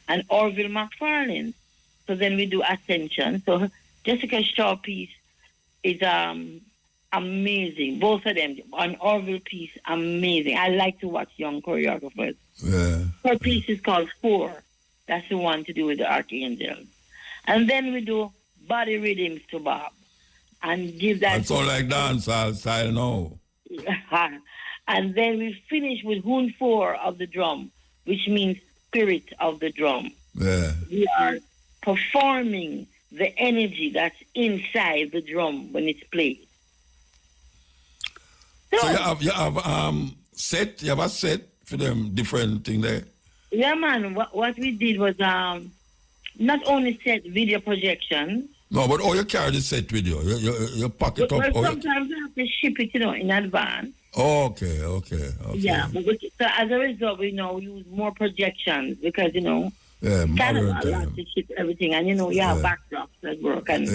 and Orville McFarlane. So then we do Ascension. So Jessica Shaw piece is amazing. Both of them. On Orville piece, amazing. I like to watch young choreographers. Yeah. Her piece is called Four. That's the one to do with the Archangels. And then we do Body Rhythms to Bob. And give that... That's all like dancehall style now. And then we finish with Hoon 4 of the drum, which means spirit of the drum. Yeah. We are performing the energy that's inside the drum when it's played. So you have a set for them different thing there? Yeah, man. What we did was not only set video projection. No, but you carry the set with you. You pack it up. Sometimes we have to ship it, in advance. Oh, okay. Yeah, but so as a result, we use more projections because, yeah, kind of a lot to ship everything. And, you have backdrops that work. And,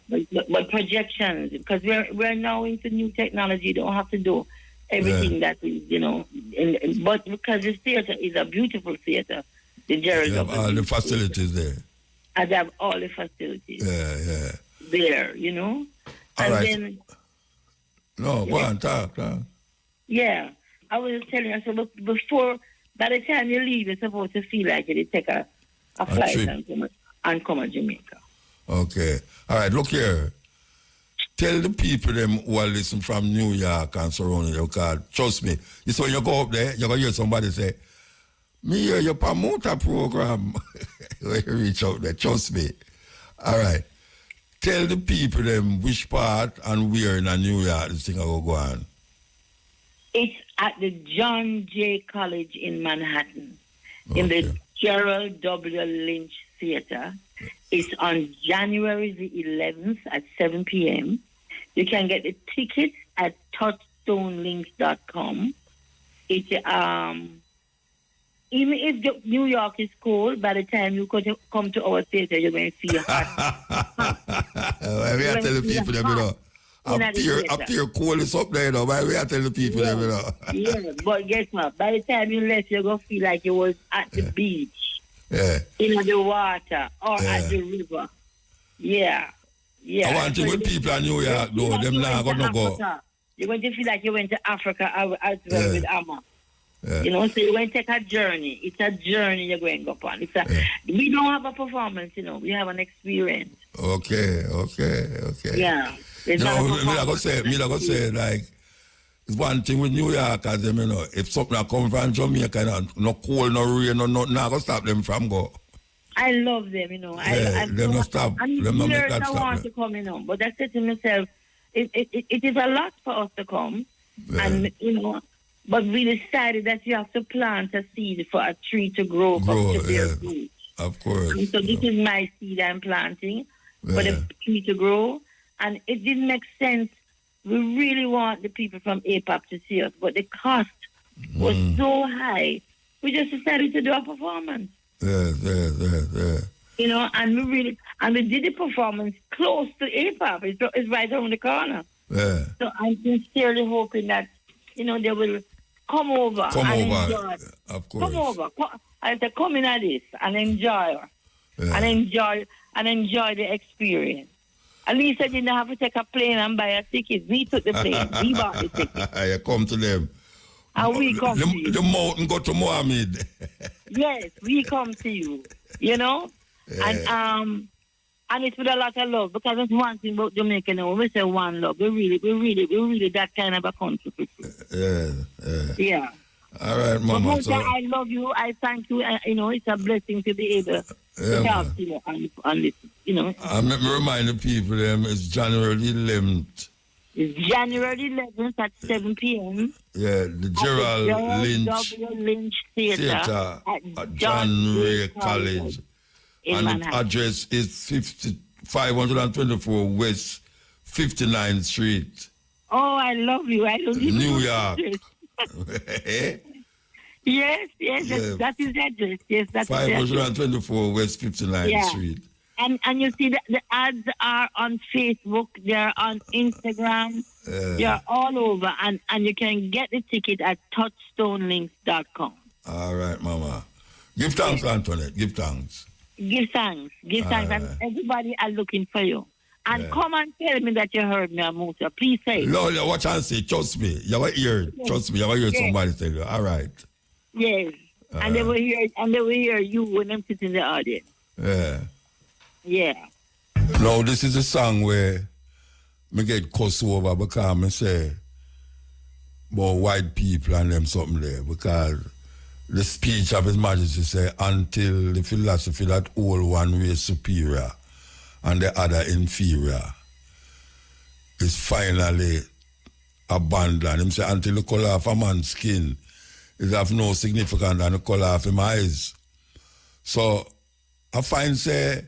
but projections, because we're now into new technology, you don't have to do everything that is, but because this theater is a beautiful theater, the Gerald you have all the facilities there. And they have all the facilities. Yeah. There, All and right. then... No, go on, talk. Yeah. I was just telling you, so before, by the time you leave, you're supposed to feel like you take a flight and come to Jamaica. Okay. All right, look here. Tell the people them who are listening from New York and surrounding your car, trust me, it's when you go up there, you're going to hear somebody say, me hear your promoter program. When you reach out there, trust me. All right. Tell the people them which part and where in New York this thing will go on. It's at the John Jay College in Manhattan, in the Gerald W. Lynch Theater. It's on January the 11th at 7 p.m. You can get the tickets at touchstonelinks.com. It's even if New York is cold, by the time you come to our theater, you're going to feel hot. We are telling people them, up here cold is up there, we are telling people them, Yeah, but guess what? By the time you left, you're going to feel like you was at the beach, in the water, or at the river. Yeah. I want to when people in New York, though, them not going to go. You're going to feel like you went to Africa as well with Amma. So you're going to take a journey. It's a journey you're going to go on. We don't have a performance, we have an experience. Okay. Yeah. Me not gonna say, like, it's one thing with New Yorkers, them, if something come from Jamaica, no cold, no rain, no nothing, not gonna stop them from go. I love them, them not stop. Them not make that stop. I want to come, but I said to myself, it is a lot for us to come, and but we decided that you have to plant a seed for a tree to grow up to bear fruit. Of course. And so this is my seed I'm planting for the tree to grow, and it didn't make sense. We really want the people from APAP to see us, but the cost was so high. We just decided to do a performance. Yeah. And we did the performance close to APAP. It's right around the corner. Yeah. So I'm sincerely hoping that, they will come over enjoy. Of course. Come over. I said, come in at this and enjoy. And enjoy the experience. At least I didn't have to take a plane and buy a ticket. We took the plane. We bought the ticket. You come to them. And we come to you. The mountain go to Mohammed. Yes, we come to you. Yeah. And it's with a lot of love, because it's one thing about Jamaica now. We say one love. We're really that kind of a country. Yeah. All right, Mama. I love you. I thank you. It's a blessing to be able to talk to you on this. Let me remind the people, it's January 11th. It's January 11th at 7 p.m. Yeah, the Gerald Lynch Theater at John Ray College. And the address is 524 West 59th Street. Oh, I love you. I don't even New York. Yes, that is the address. Yes, that's 524 West 59th Street. And you see the ads are on Facebook, they're on Instagram, They're all over, and you can get the ticket at touchstonelinks.com. All right, Mama. Give thanks, Antoinette. Give thanks. Give thanks. Give thanks. And everybody are looking for you. And come and tell me that you heard me, Musa. Please say it. No, watch and say. Trust me. You have heard. Trust me. You have heard somebody tell you. All right. Yes. And they will hear you when I'm sitting in the audience. Yeah. Yeah. No, this is a song where me get cussed over because me say about white people and them something there, because the speech of His Majesty say, until the philosophy that all one way superior and the other inferior is finally abandoned. Him say, until the color of a man's skin is of no significance than the color of his eyes. So I find say,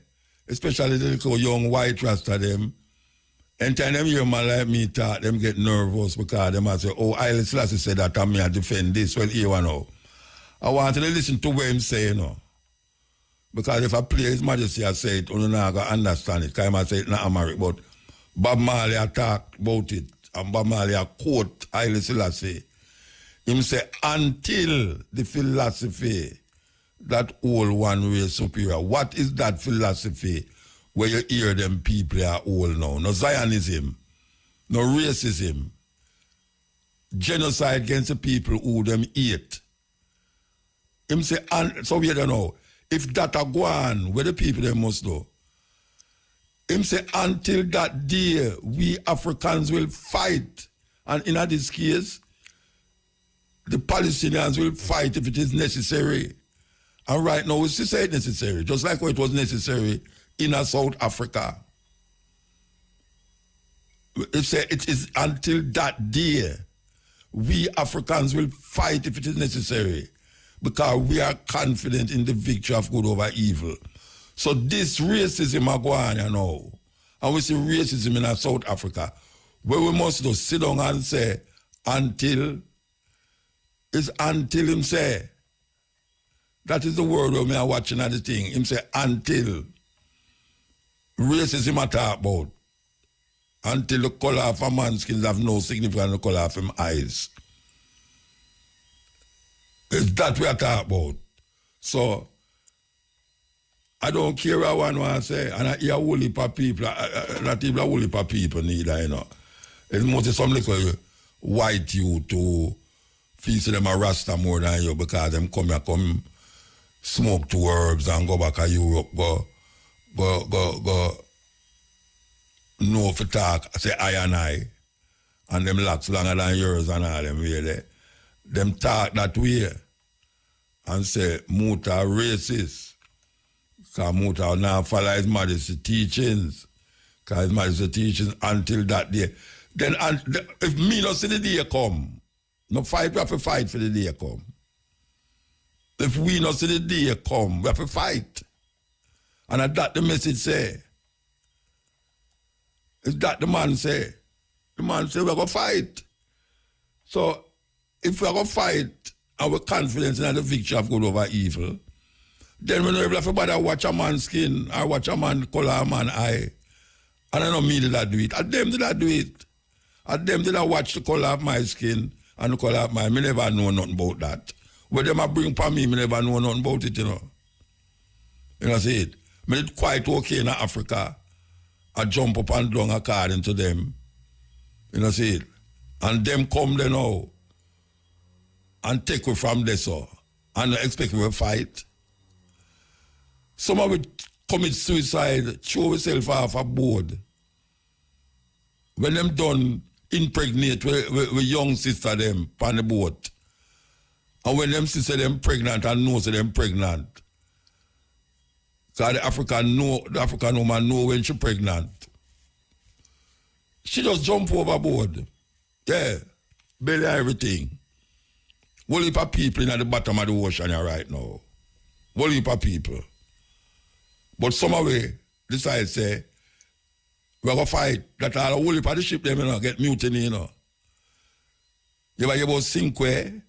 especially the little young white rasta them, anytime them hear man like me talk, them get nervous because them say, oh, Haile Selassie said that and me I defend this. Well, here one now. I want to listen to what him say, you know. Because if I play His Majesty, I say it, you're not going to understand it. Because I say it in Amharic, but Bob Marley I talk about it, and Bob Marley I quote Haile Selassie. Him say, until the philosophy that all one way superior. What is that philosophy where you hear them people are all now? No Zionism, no racism, genocide against the people who them hate. Him say, so we don't know. If that are go on, where the people they must know. Him say, until that day, we Africans will fight. And in this case, the Palestinians will fight if it is necessary. And right now, it's say it's necessary, just like it was necessary in South Africa. It say it is until that day, we Africans will fight if it is necessary, because we are confident in the victory of good over evil. So this racism are going on, you know, and we see racism in South Africa, where we must just sit down and say, until him say, that is the word where me are watching at the thing. Him say, until racism I talk about, until the color of a man's skin have no significance in the color of his eyes. It's that we are talking about. So, I don't care what one want to say, and I hear a whole heap of people, not even a whole heap of people neither, you know. It's mostly some little white youth who feel them a rasta more than you because them come smoke 2 herbs and go back to Europe, go know for talk, say I and I, and them locks longer than yours and all them way there. Them talk that way and say Muta racist, because Muta now follow His Majesty teachings, because His Majesty teachings until that day. Then if me not see the day come, no fight, we have to fight for the day come. If we not see the day come, we have to fight. And at that the message say. Is that the man say? The man say we're going to fight. So if we're going to fight and we're confident in the victory of good over evil, then we don't have to bother watch a man's skin or watch a man color a man's eye. And I don't mean that do it. At them did I do it. At them did I watch the color of my skin and the color of my, me never know nothing about that. What them a bring for me never know nothing about it, you know. You know, see it? Me did quite okay in Africa. I jump up and down according to them. You know, see it? And them come there now and take we from there, so. And expect we to fight. Some of it commit suicide, throw themselves off a board. When them done impregnate with young sister them on the boat. And when them sister them pregnant and know say them pregnant. Because the African woman know when she pregnant. She just jump overboard. Yeah. Belly and everything. Whole heap of people in the bottom of the ocean here right now. Whole heap of people. But some of we decide say, we're going to fight. That all the whole heap of the ship them, you know, get mutiny, you know. You ever hear about Cinque?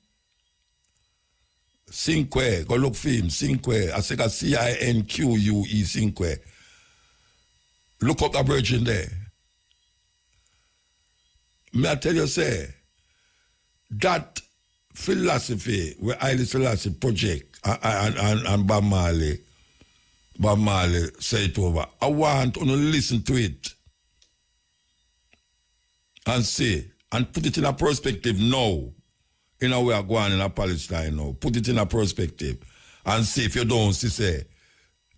Cinque, go look for him, Cinque. I say C-I-N-Q-U-E, Cinque. Look up the virgin there. may I tell you, say, that philosophy where Haile Selassie project and Bob Marley say it over, I want to listen to it and see, and put it in a perspective now, in a way of going in a Palestine now. Put it in a perspective and see if you don't see, say,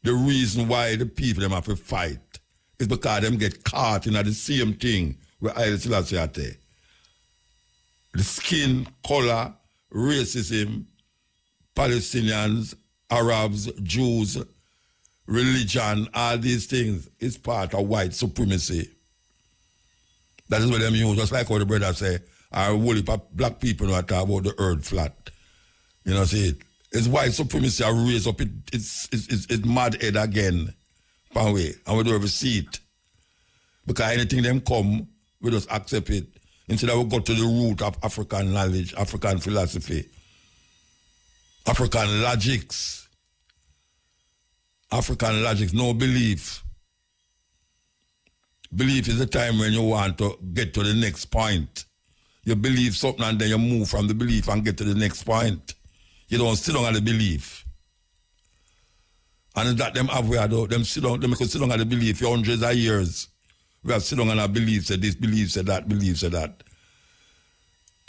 the reason why the people them have to fight is because them get caught in the same thing where Haile Selassie at there. The skin, color, racism, Palestinians, Arabs, Jews, religion, all these things is part of white supremacy. That is what them use. Just like how the brother say, I will black people know talk about the earth flat. You know, see it. It's white supremacy I raise up it's mad head again. Way, and we don't ever see it. Because anything them come, we just accept it. Instead of we go to the root of African knowledge, African philosophy, African logics, no belief. Belief is the time when you want to get to the next point. You believe something and then you move from the belief and get to the next point. You don't sit down at the belief. And that them have where them sit down, them could sit down at the belief for hundreds of years. We have sit down and a belief, say this, belief, say that, belief, say that.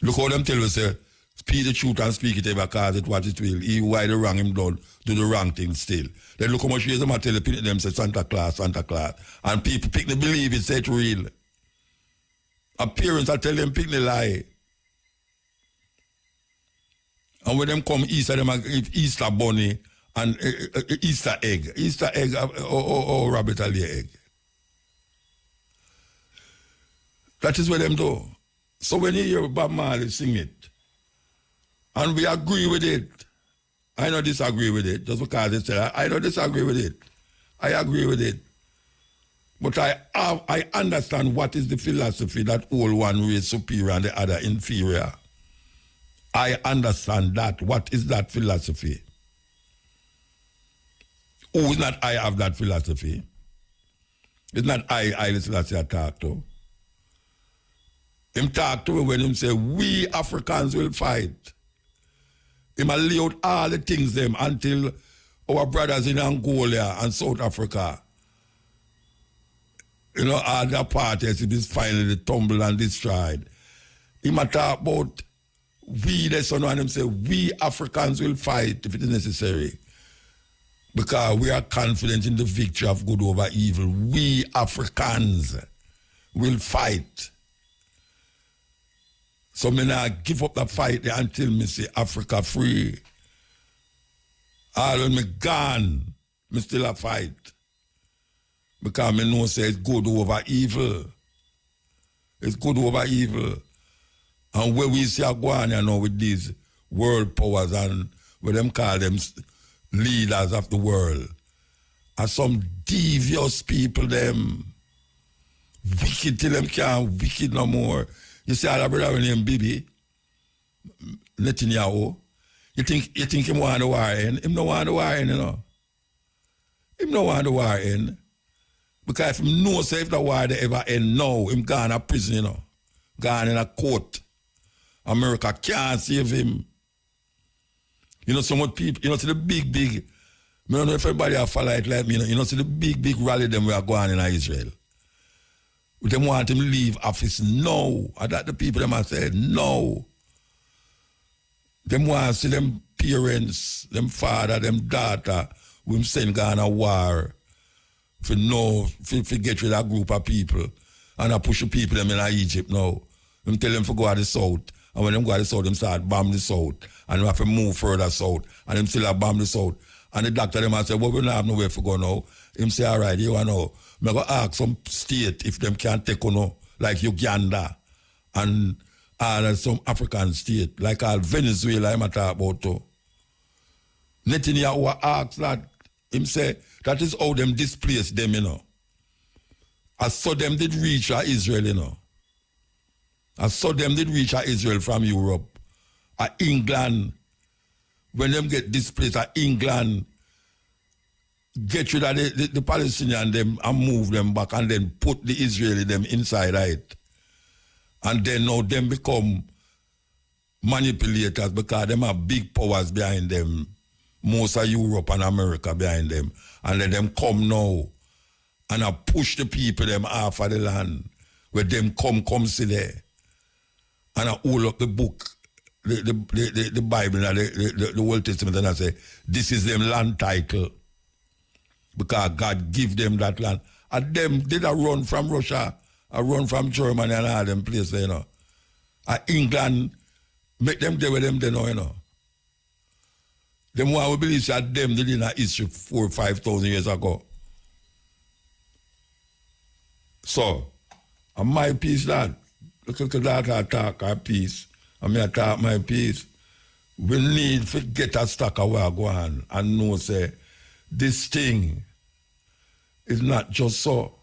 Look how them tell us, say, speak the truth and speak it ever, cause it what it will. He why the wrong him done, do the wrong thing still. Then look how much years them tell the people them say Santa Claus, Santa Claus. And people pick the belief it, say it real. And parents I tell them pick the lie. And when them come Easter, them give Easter bunny and Easter egg or rabbit or lay egg. That is what them do. So when you hear Bob Marley sing it, and we agree with it, I don't disagree with it, just because they said, I don't disagree with it. I agree with it. But I understand what is the philosophy that all one race superior and the other inferior. I understand that. What is that philosophy? Who is not I have that philosophy? It's not I Selassie I talk to. Him talk to me when him say, we Africans will fight. Him lay out all the things them until our brothers in Angola and South Africa, you know, all the parties, it is finally tumbled and destroyed. Him talk about we, the son, and him say, we Africans will fight if it is necessary. Because we are confident in the victory of good over evil. We Africans will fight. So me not give up the fight until me see Africa free. All when me gone, me still a fight. Because me know say it's good over evil. It's good over evil. And where we see a go on, you know, with these world powers and what them call them leaders of the world, are some devious people, them wicked till them can't wicked no more. You see all the brother named Bibi, Netanyahu, you think him want the war end? Him no want the war end, you know. Him no want the war end. Because if him know say if the war they ever end now, him gone to prison, you know. Gone in a court. America can't save him. You know, some people, you know, see the big, I don't know if everybody have follow it like me, you know, see the big rally them we are going in Israel. They want him to leave office now. And that the people them have said no. Them want to see them parents, them father, them daughter, who him send gone a war for get rid of a group of people. And I push the people them in Egypt now. Them tell them to go to the south. And when them go to the south, them start bomb the south. And they have to move further south. And them still have bomb the south. And the doctor them have said, well, we don't have nowhere to go now. Him say, all right, you know, I'm going to ask some state if them can take on, you, like Uganda and some African state, like all Venezuela I'm talking about too. Netanyahu asked that, him say, that is how them displaced them, you know. I saw them did reach Israel, you know. I saw them did reach Israel from Europe. England, when them get displaced at England, get rid of the Palestinian them and move them back and then put the Israeli them inside it. And then now them become manipulators because them have big powers behind them. Most of Europe and America behind them. And let them come now and I push the people them off of the land. Where them come see there. And I hold up the book, the Bible, and the Old Testament, and I say, this is them land title. Because God give them that land. And them did a run from Russia, a run from Germany and all them places, you know. And England, make them there with them there now, you know. Them one we believe that them did in a history 4,000 or 5,000 years ago. So, and my piece that, look at that I talk our piece, and me I talk my piece. We need to get a stock of where go on and know say, this thing is not just so.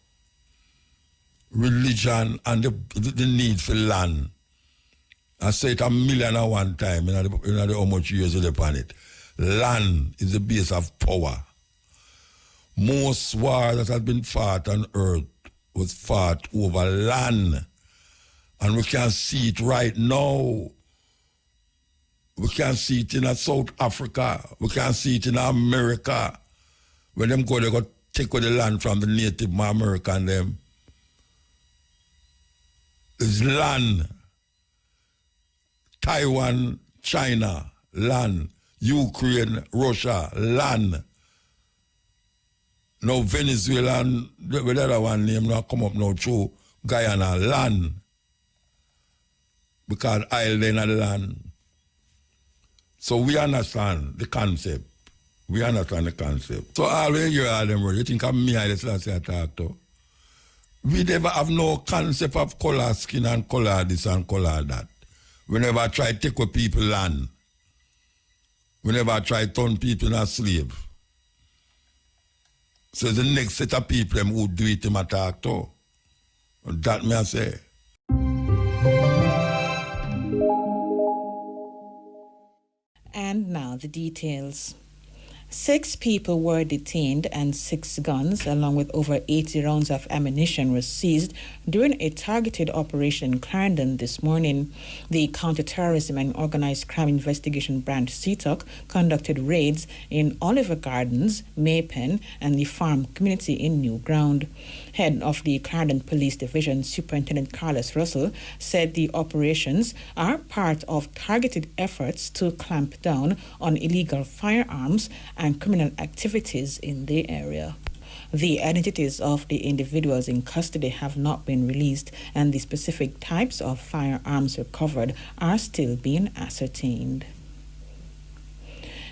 Religion and the need for land. I say it 1,000,000 at one time, you know how much years you upon it. Land is the base of power. Most war that has been fought on earth was fought over land. And we can see it right now. We can see it in South Africa. We can see it in America. When them go, they go take away the land from the native American them. It's land. Taiwan, China, land. Ukraine, Russia, land. Now Venezuela and the other one name now come up now through Guyana, land. Because island are the land. So we understand the concept. We understand the concept. So always you hear them words, you think I'm me I talk to. We never have no concept of color skin and color this and color that. We never try to take away people land. We never try to turn people into a slave. So the next set of people them who do it them attack to. That me I say. And now the details. 6 people were detained and 6 guns, along with over 80 rounds of ammunition, were seized during a targeted operation in Clarendon this morning. The Counterterrorism and Organized Crime Investigation Branch CTOC conducted raids in Oliver Gardens, Maypen, and the farm community in New Ground. Head of the Clarendon Police Division, Superintendent Carlos Russell, said the operations are part of targeted efforts to clamp down on illegal firearms and criminal activities in the area. The identities of the individuals in custody have not been released, and the specific types of firearms recovered are still being ascertained.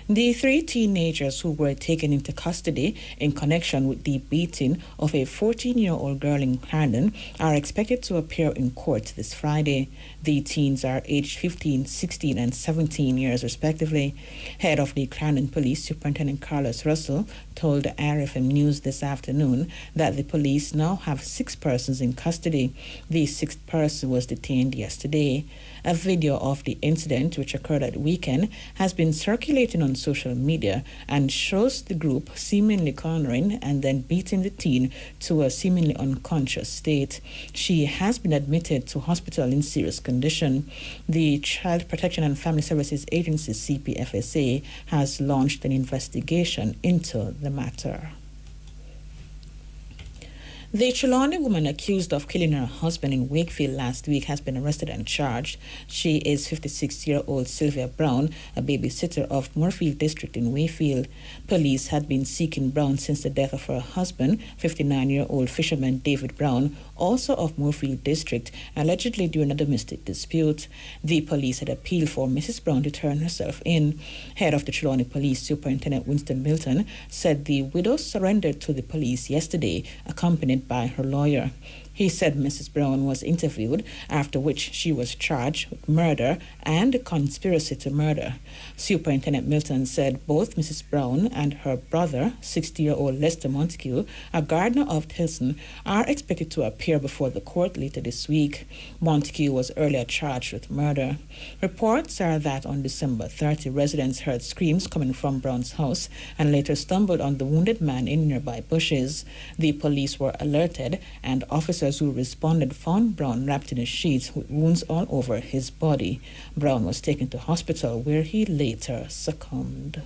The 3 teenagers who were taken into custody in connection with the beating of a 14-year-old girl in Clarendon are expected to appear in court this Friday. The teens are aged 15, 16, and 17 years respectively. Head of the Clarendon Police, Superintendent Carlos Russell, told RFM News this afternoon that the police now have 6 persons in custody. The 6th person was detained yesterday. A video of the incident, which occurred at weekend, has been circulating on social media and shows the group seemingly cornering and then beating the teen to a seemingly unconscious state. She has been admitted to hospital in serious condition. The Child Protection and Family Services Agency, CPFSA, has launched an investigation into the matter. The Trelawney woman accused of killing her husband in Wakefield last week has been arrested and charged. She is 56-year-old Sylvia Brown, a babysitter of Moorfield District in Wakefield. Police had been seeking Brown since the death of her husband, 59-year-old fisherman David Brown, also of Moorfield District, allegedly during a domestic dispute. The police had appealed for Mrs. Brown to turn herself in. Head of the Trelawney Police, Superintendent Winston Milton, said the widow surrendered to the police yesterday, accompanied by her lawyer. He said Mrs. Brown was interviewed, after which she was charged with murder and conspiracy to murder. Superintendent Milton said both Mrs. Brown and her brother, 60-year-old Lester Montague, a gardener of Tilson, are expected to appear before the court later this week. Montague was earlier charged with murder. Reports are that on December 30, residents heard screams coming from Brown's house and later stumbled on the wounded man in nearby bushes. The police were alerted and officers officers who responded found Brown wrapped in a sheet with wounds all over his body. Brown was taken to hospital where he later succumbed.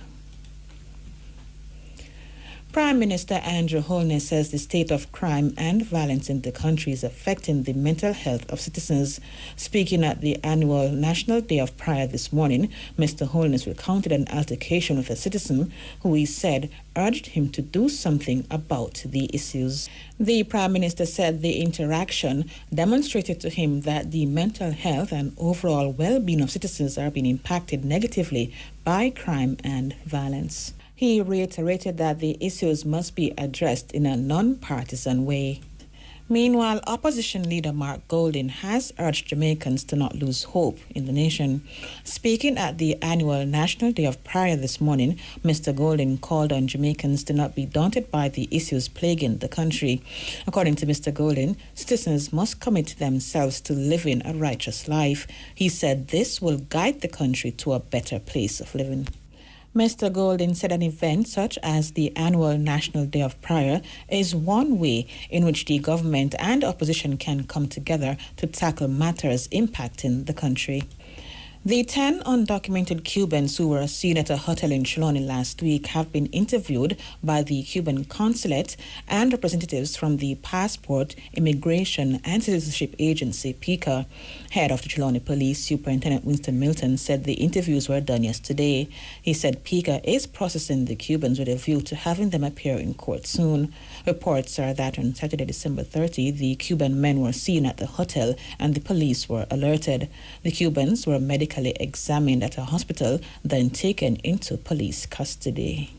Prime Minister Andrew Holness says the state of crime and violence in the country is affecting the mental health of citizens. Speaking at the annual National Day of Prayer this morning, Mr. Holness recounted an altercation with a citizen who he said urged him to do something about the issues. The Prime Minister said the interaction demonstrated to him that the mental health and overall well-being of citizens are being impacted negatively by crime and violence. He reiterated that the issues must be addressed in a non-partisan way. Meanwhile, opposition leader Mark Golding has urged Jamaicans to not lose hope in the nation. Speaking at the annual National Day of Prayer this morning, Mr. Golding called on Jamaicans to not be daunted by the issues plaguing the country. According to Mr. Golding, citizens must commit themselves to living a righteous life. He said this will guide the country to a better place of living. Mr. Golding said an event such as the annual National Day of Prayer is one way in which the government and opposition can come together to tackle matters impacting the country. The 10 undocumented Cubans who were seen at a hotel in Trelawney last week have been interviewed by the Cuban consulate and representatives from the Passport, Immigration and Citizenship Agency, PICA. Head of the Trelawney Police, Superintendent Winston Milton, said the interviews were done yesterday. He said PICA is processing the Cubans with a view to having them appear in court soon. Reports are that on Saturday, December 30, the Cuban men were seen at the hotel and the police were alerted. The Cubans were medically examined at a hospital, then taken into police custody.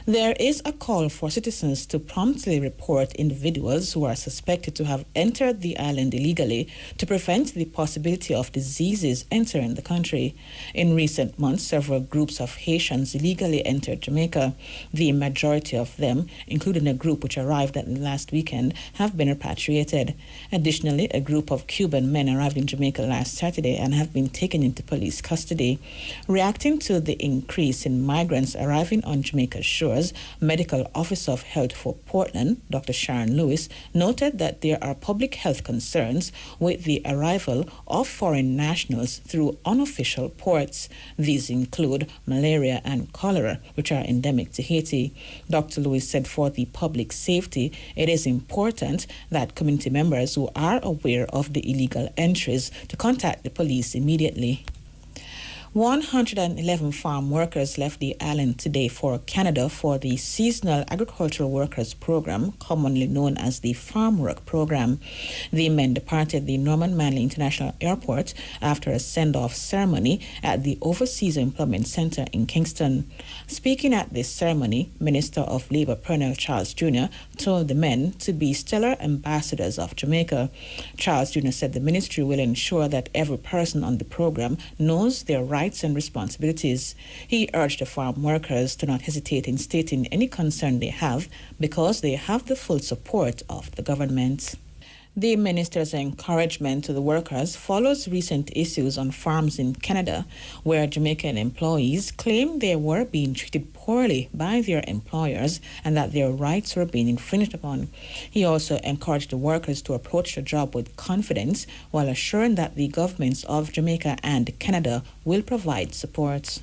There is a call for citizens to promptly report individuals who are suspected to have entered the island illegally to prevent the possibility of diseases entering the country. In recent months, several groups of Haitians illegally entered Jamaica. The majority of them, including a group which arrived at last weekend, have been repatriated. Additionally, a group of Cuban men arrived in Jamaica last Saturday and have been taken into police custody. Reacting to the increase in migrants arriving on Jamaica's shores, Medical Officer of Health for Portland, Dr. Sharon Lewis, noted that there are public health concerns with the arrival of foreign nationals through unofficial ports. These include malaria and cholera, which are endemic to Haiti. Dr. Lewis said for the public safety, it is important that community members who are aware of the illegal entries to contact the police immediately. 111 farm workers left the island today for Canada for the Seasonal Agricultural Workers Program, commonly known as the Farm Work Program. The men departed the Norman Manley International Airport after a send-off ceremony at the Overseas Employment Center in Kingston. Speaking at this ceremony, Minister of Labour Pernell Charles Jr. told the men to be stellar ambassadors of Jamaica. Charles Jr. said the ministry will ensure that every person on the program knows their rights and responsibilities. He urged the farm workers to not hesitate in stating any concern they have because they have the full support of the government. The minister's encouragement to the workers follows recent issues on farms in Canada where Jamaican employees claim they were being treated poorly by their employers and that their rights were being infringed upon. He also encouraged the workers to approach the job with confidence while assuring that the governments of Jamaica and Canada will provide support.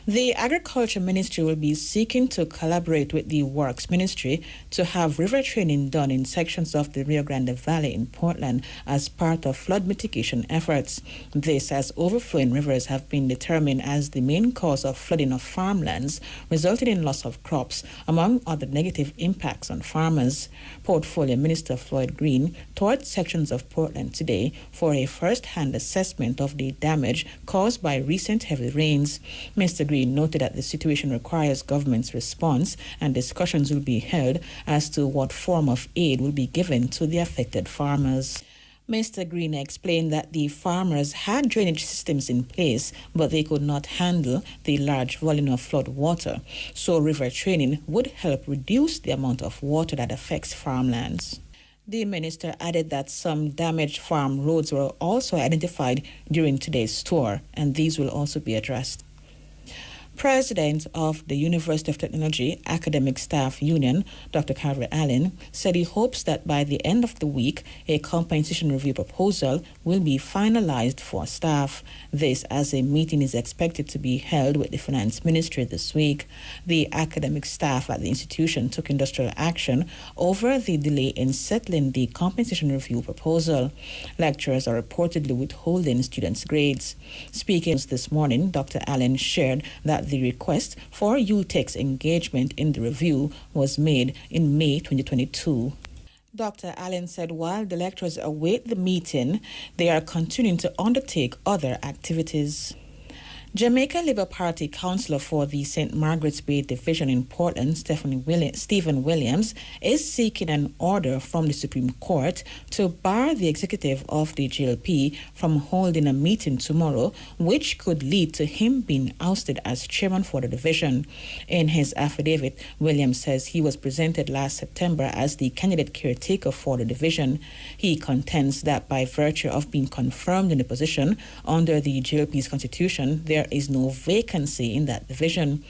The Agriculture Ministry will be seeking to collaborate with the Works Ministry to have river training done in sections of the Rio Grande Valley in Portland as part of flood mitigation efforts. This as overflowing rivers have been determined as the main cause of flooding of farmlands, resulting in loss of crops, among other negative impacts on farmers. Portfolio Minister Floyd Green toured sections of Portland today for a first-hand assessment of the damage caused by recent heavy rains. Mr. Green noted that the situation requires government's response and discussions will be held as to what form of aid will be given to the affected farmers. Mr. Green explained that the farmers had drainage systems in place, but they could not handle the large volume of flood water, so river training would help reduce the amount of water that affects farmlands. The minister added that some damaged farm roads were also identified during today's tour, and these will also be addressed. President of the University of Technology Academic Staff Union, Dr. Carver Allen, said he hopes that by the end of the week, a compensation review proposal will be finalized for staff. This as a meeting is expected to be held with the Finance Ministry this week. The academic staff at the institution took industrial action over the delay in settling the compensation review proposal. Lecturers are reportedly withholding students' grades. Speaking this morning, Dr. Allen shared that the request for UTEC's engagement in the review was made in May 2022. Dr. Allen said while the lecturers await the meeting, they are continuing to undertake other activities. Jamaica Labour Party councillor for the St. Margaret's Bay Division in Portland, Stephen Williams, is seeking an order from the Supreme Court to bar the executive of the GLP from holding a meeting tomorrow, which could lead to him being ousted as chairman for the division. In his affidavit, Williams says he was presented last September as the candidate caretaker for the division. He contends that by virtue of being confirmed in the position under the GLP's constitution, there is no vacancy in that division.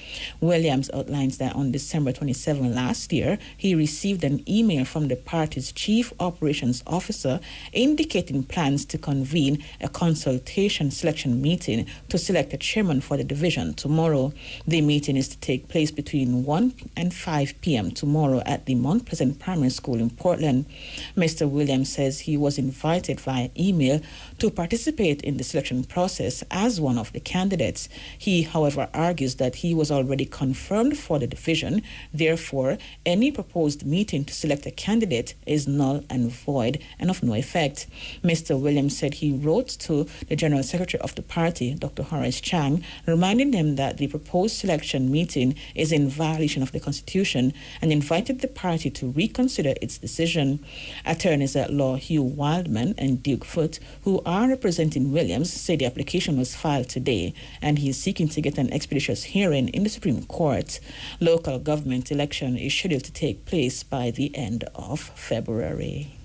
Williams outlines that on December 27 last year, he received an email from the party's chief operations officer indicating plans to convene a consultation selection meeting to select a chairman for the division tomorrow. The meeting is to take place between 1 and 5 p.m. tomorrow at the Mount Pleasant Primary School in Portland. Mr. Williams says he was invited via email to participate in the selection process as one of the candidates. He, however, argues that he was already confirmed for the division. Therefore, any proposed meeting to select a candidate is null and void and of no effect. Mr. Williams said he wrote to the General Secretary of the party, Dr. Horace Chang, reminding him that the proposed selection meeting is in violation of the Constitution and invited the party to reconsider its decision. Attorneys at law Hugh Wildman and Duke Foote, who are representing Williams, say the application was filed today and he is seeking to get an expeditious hearing in the Supreme Court. Local government election is scheduled to take place by the end of February.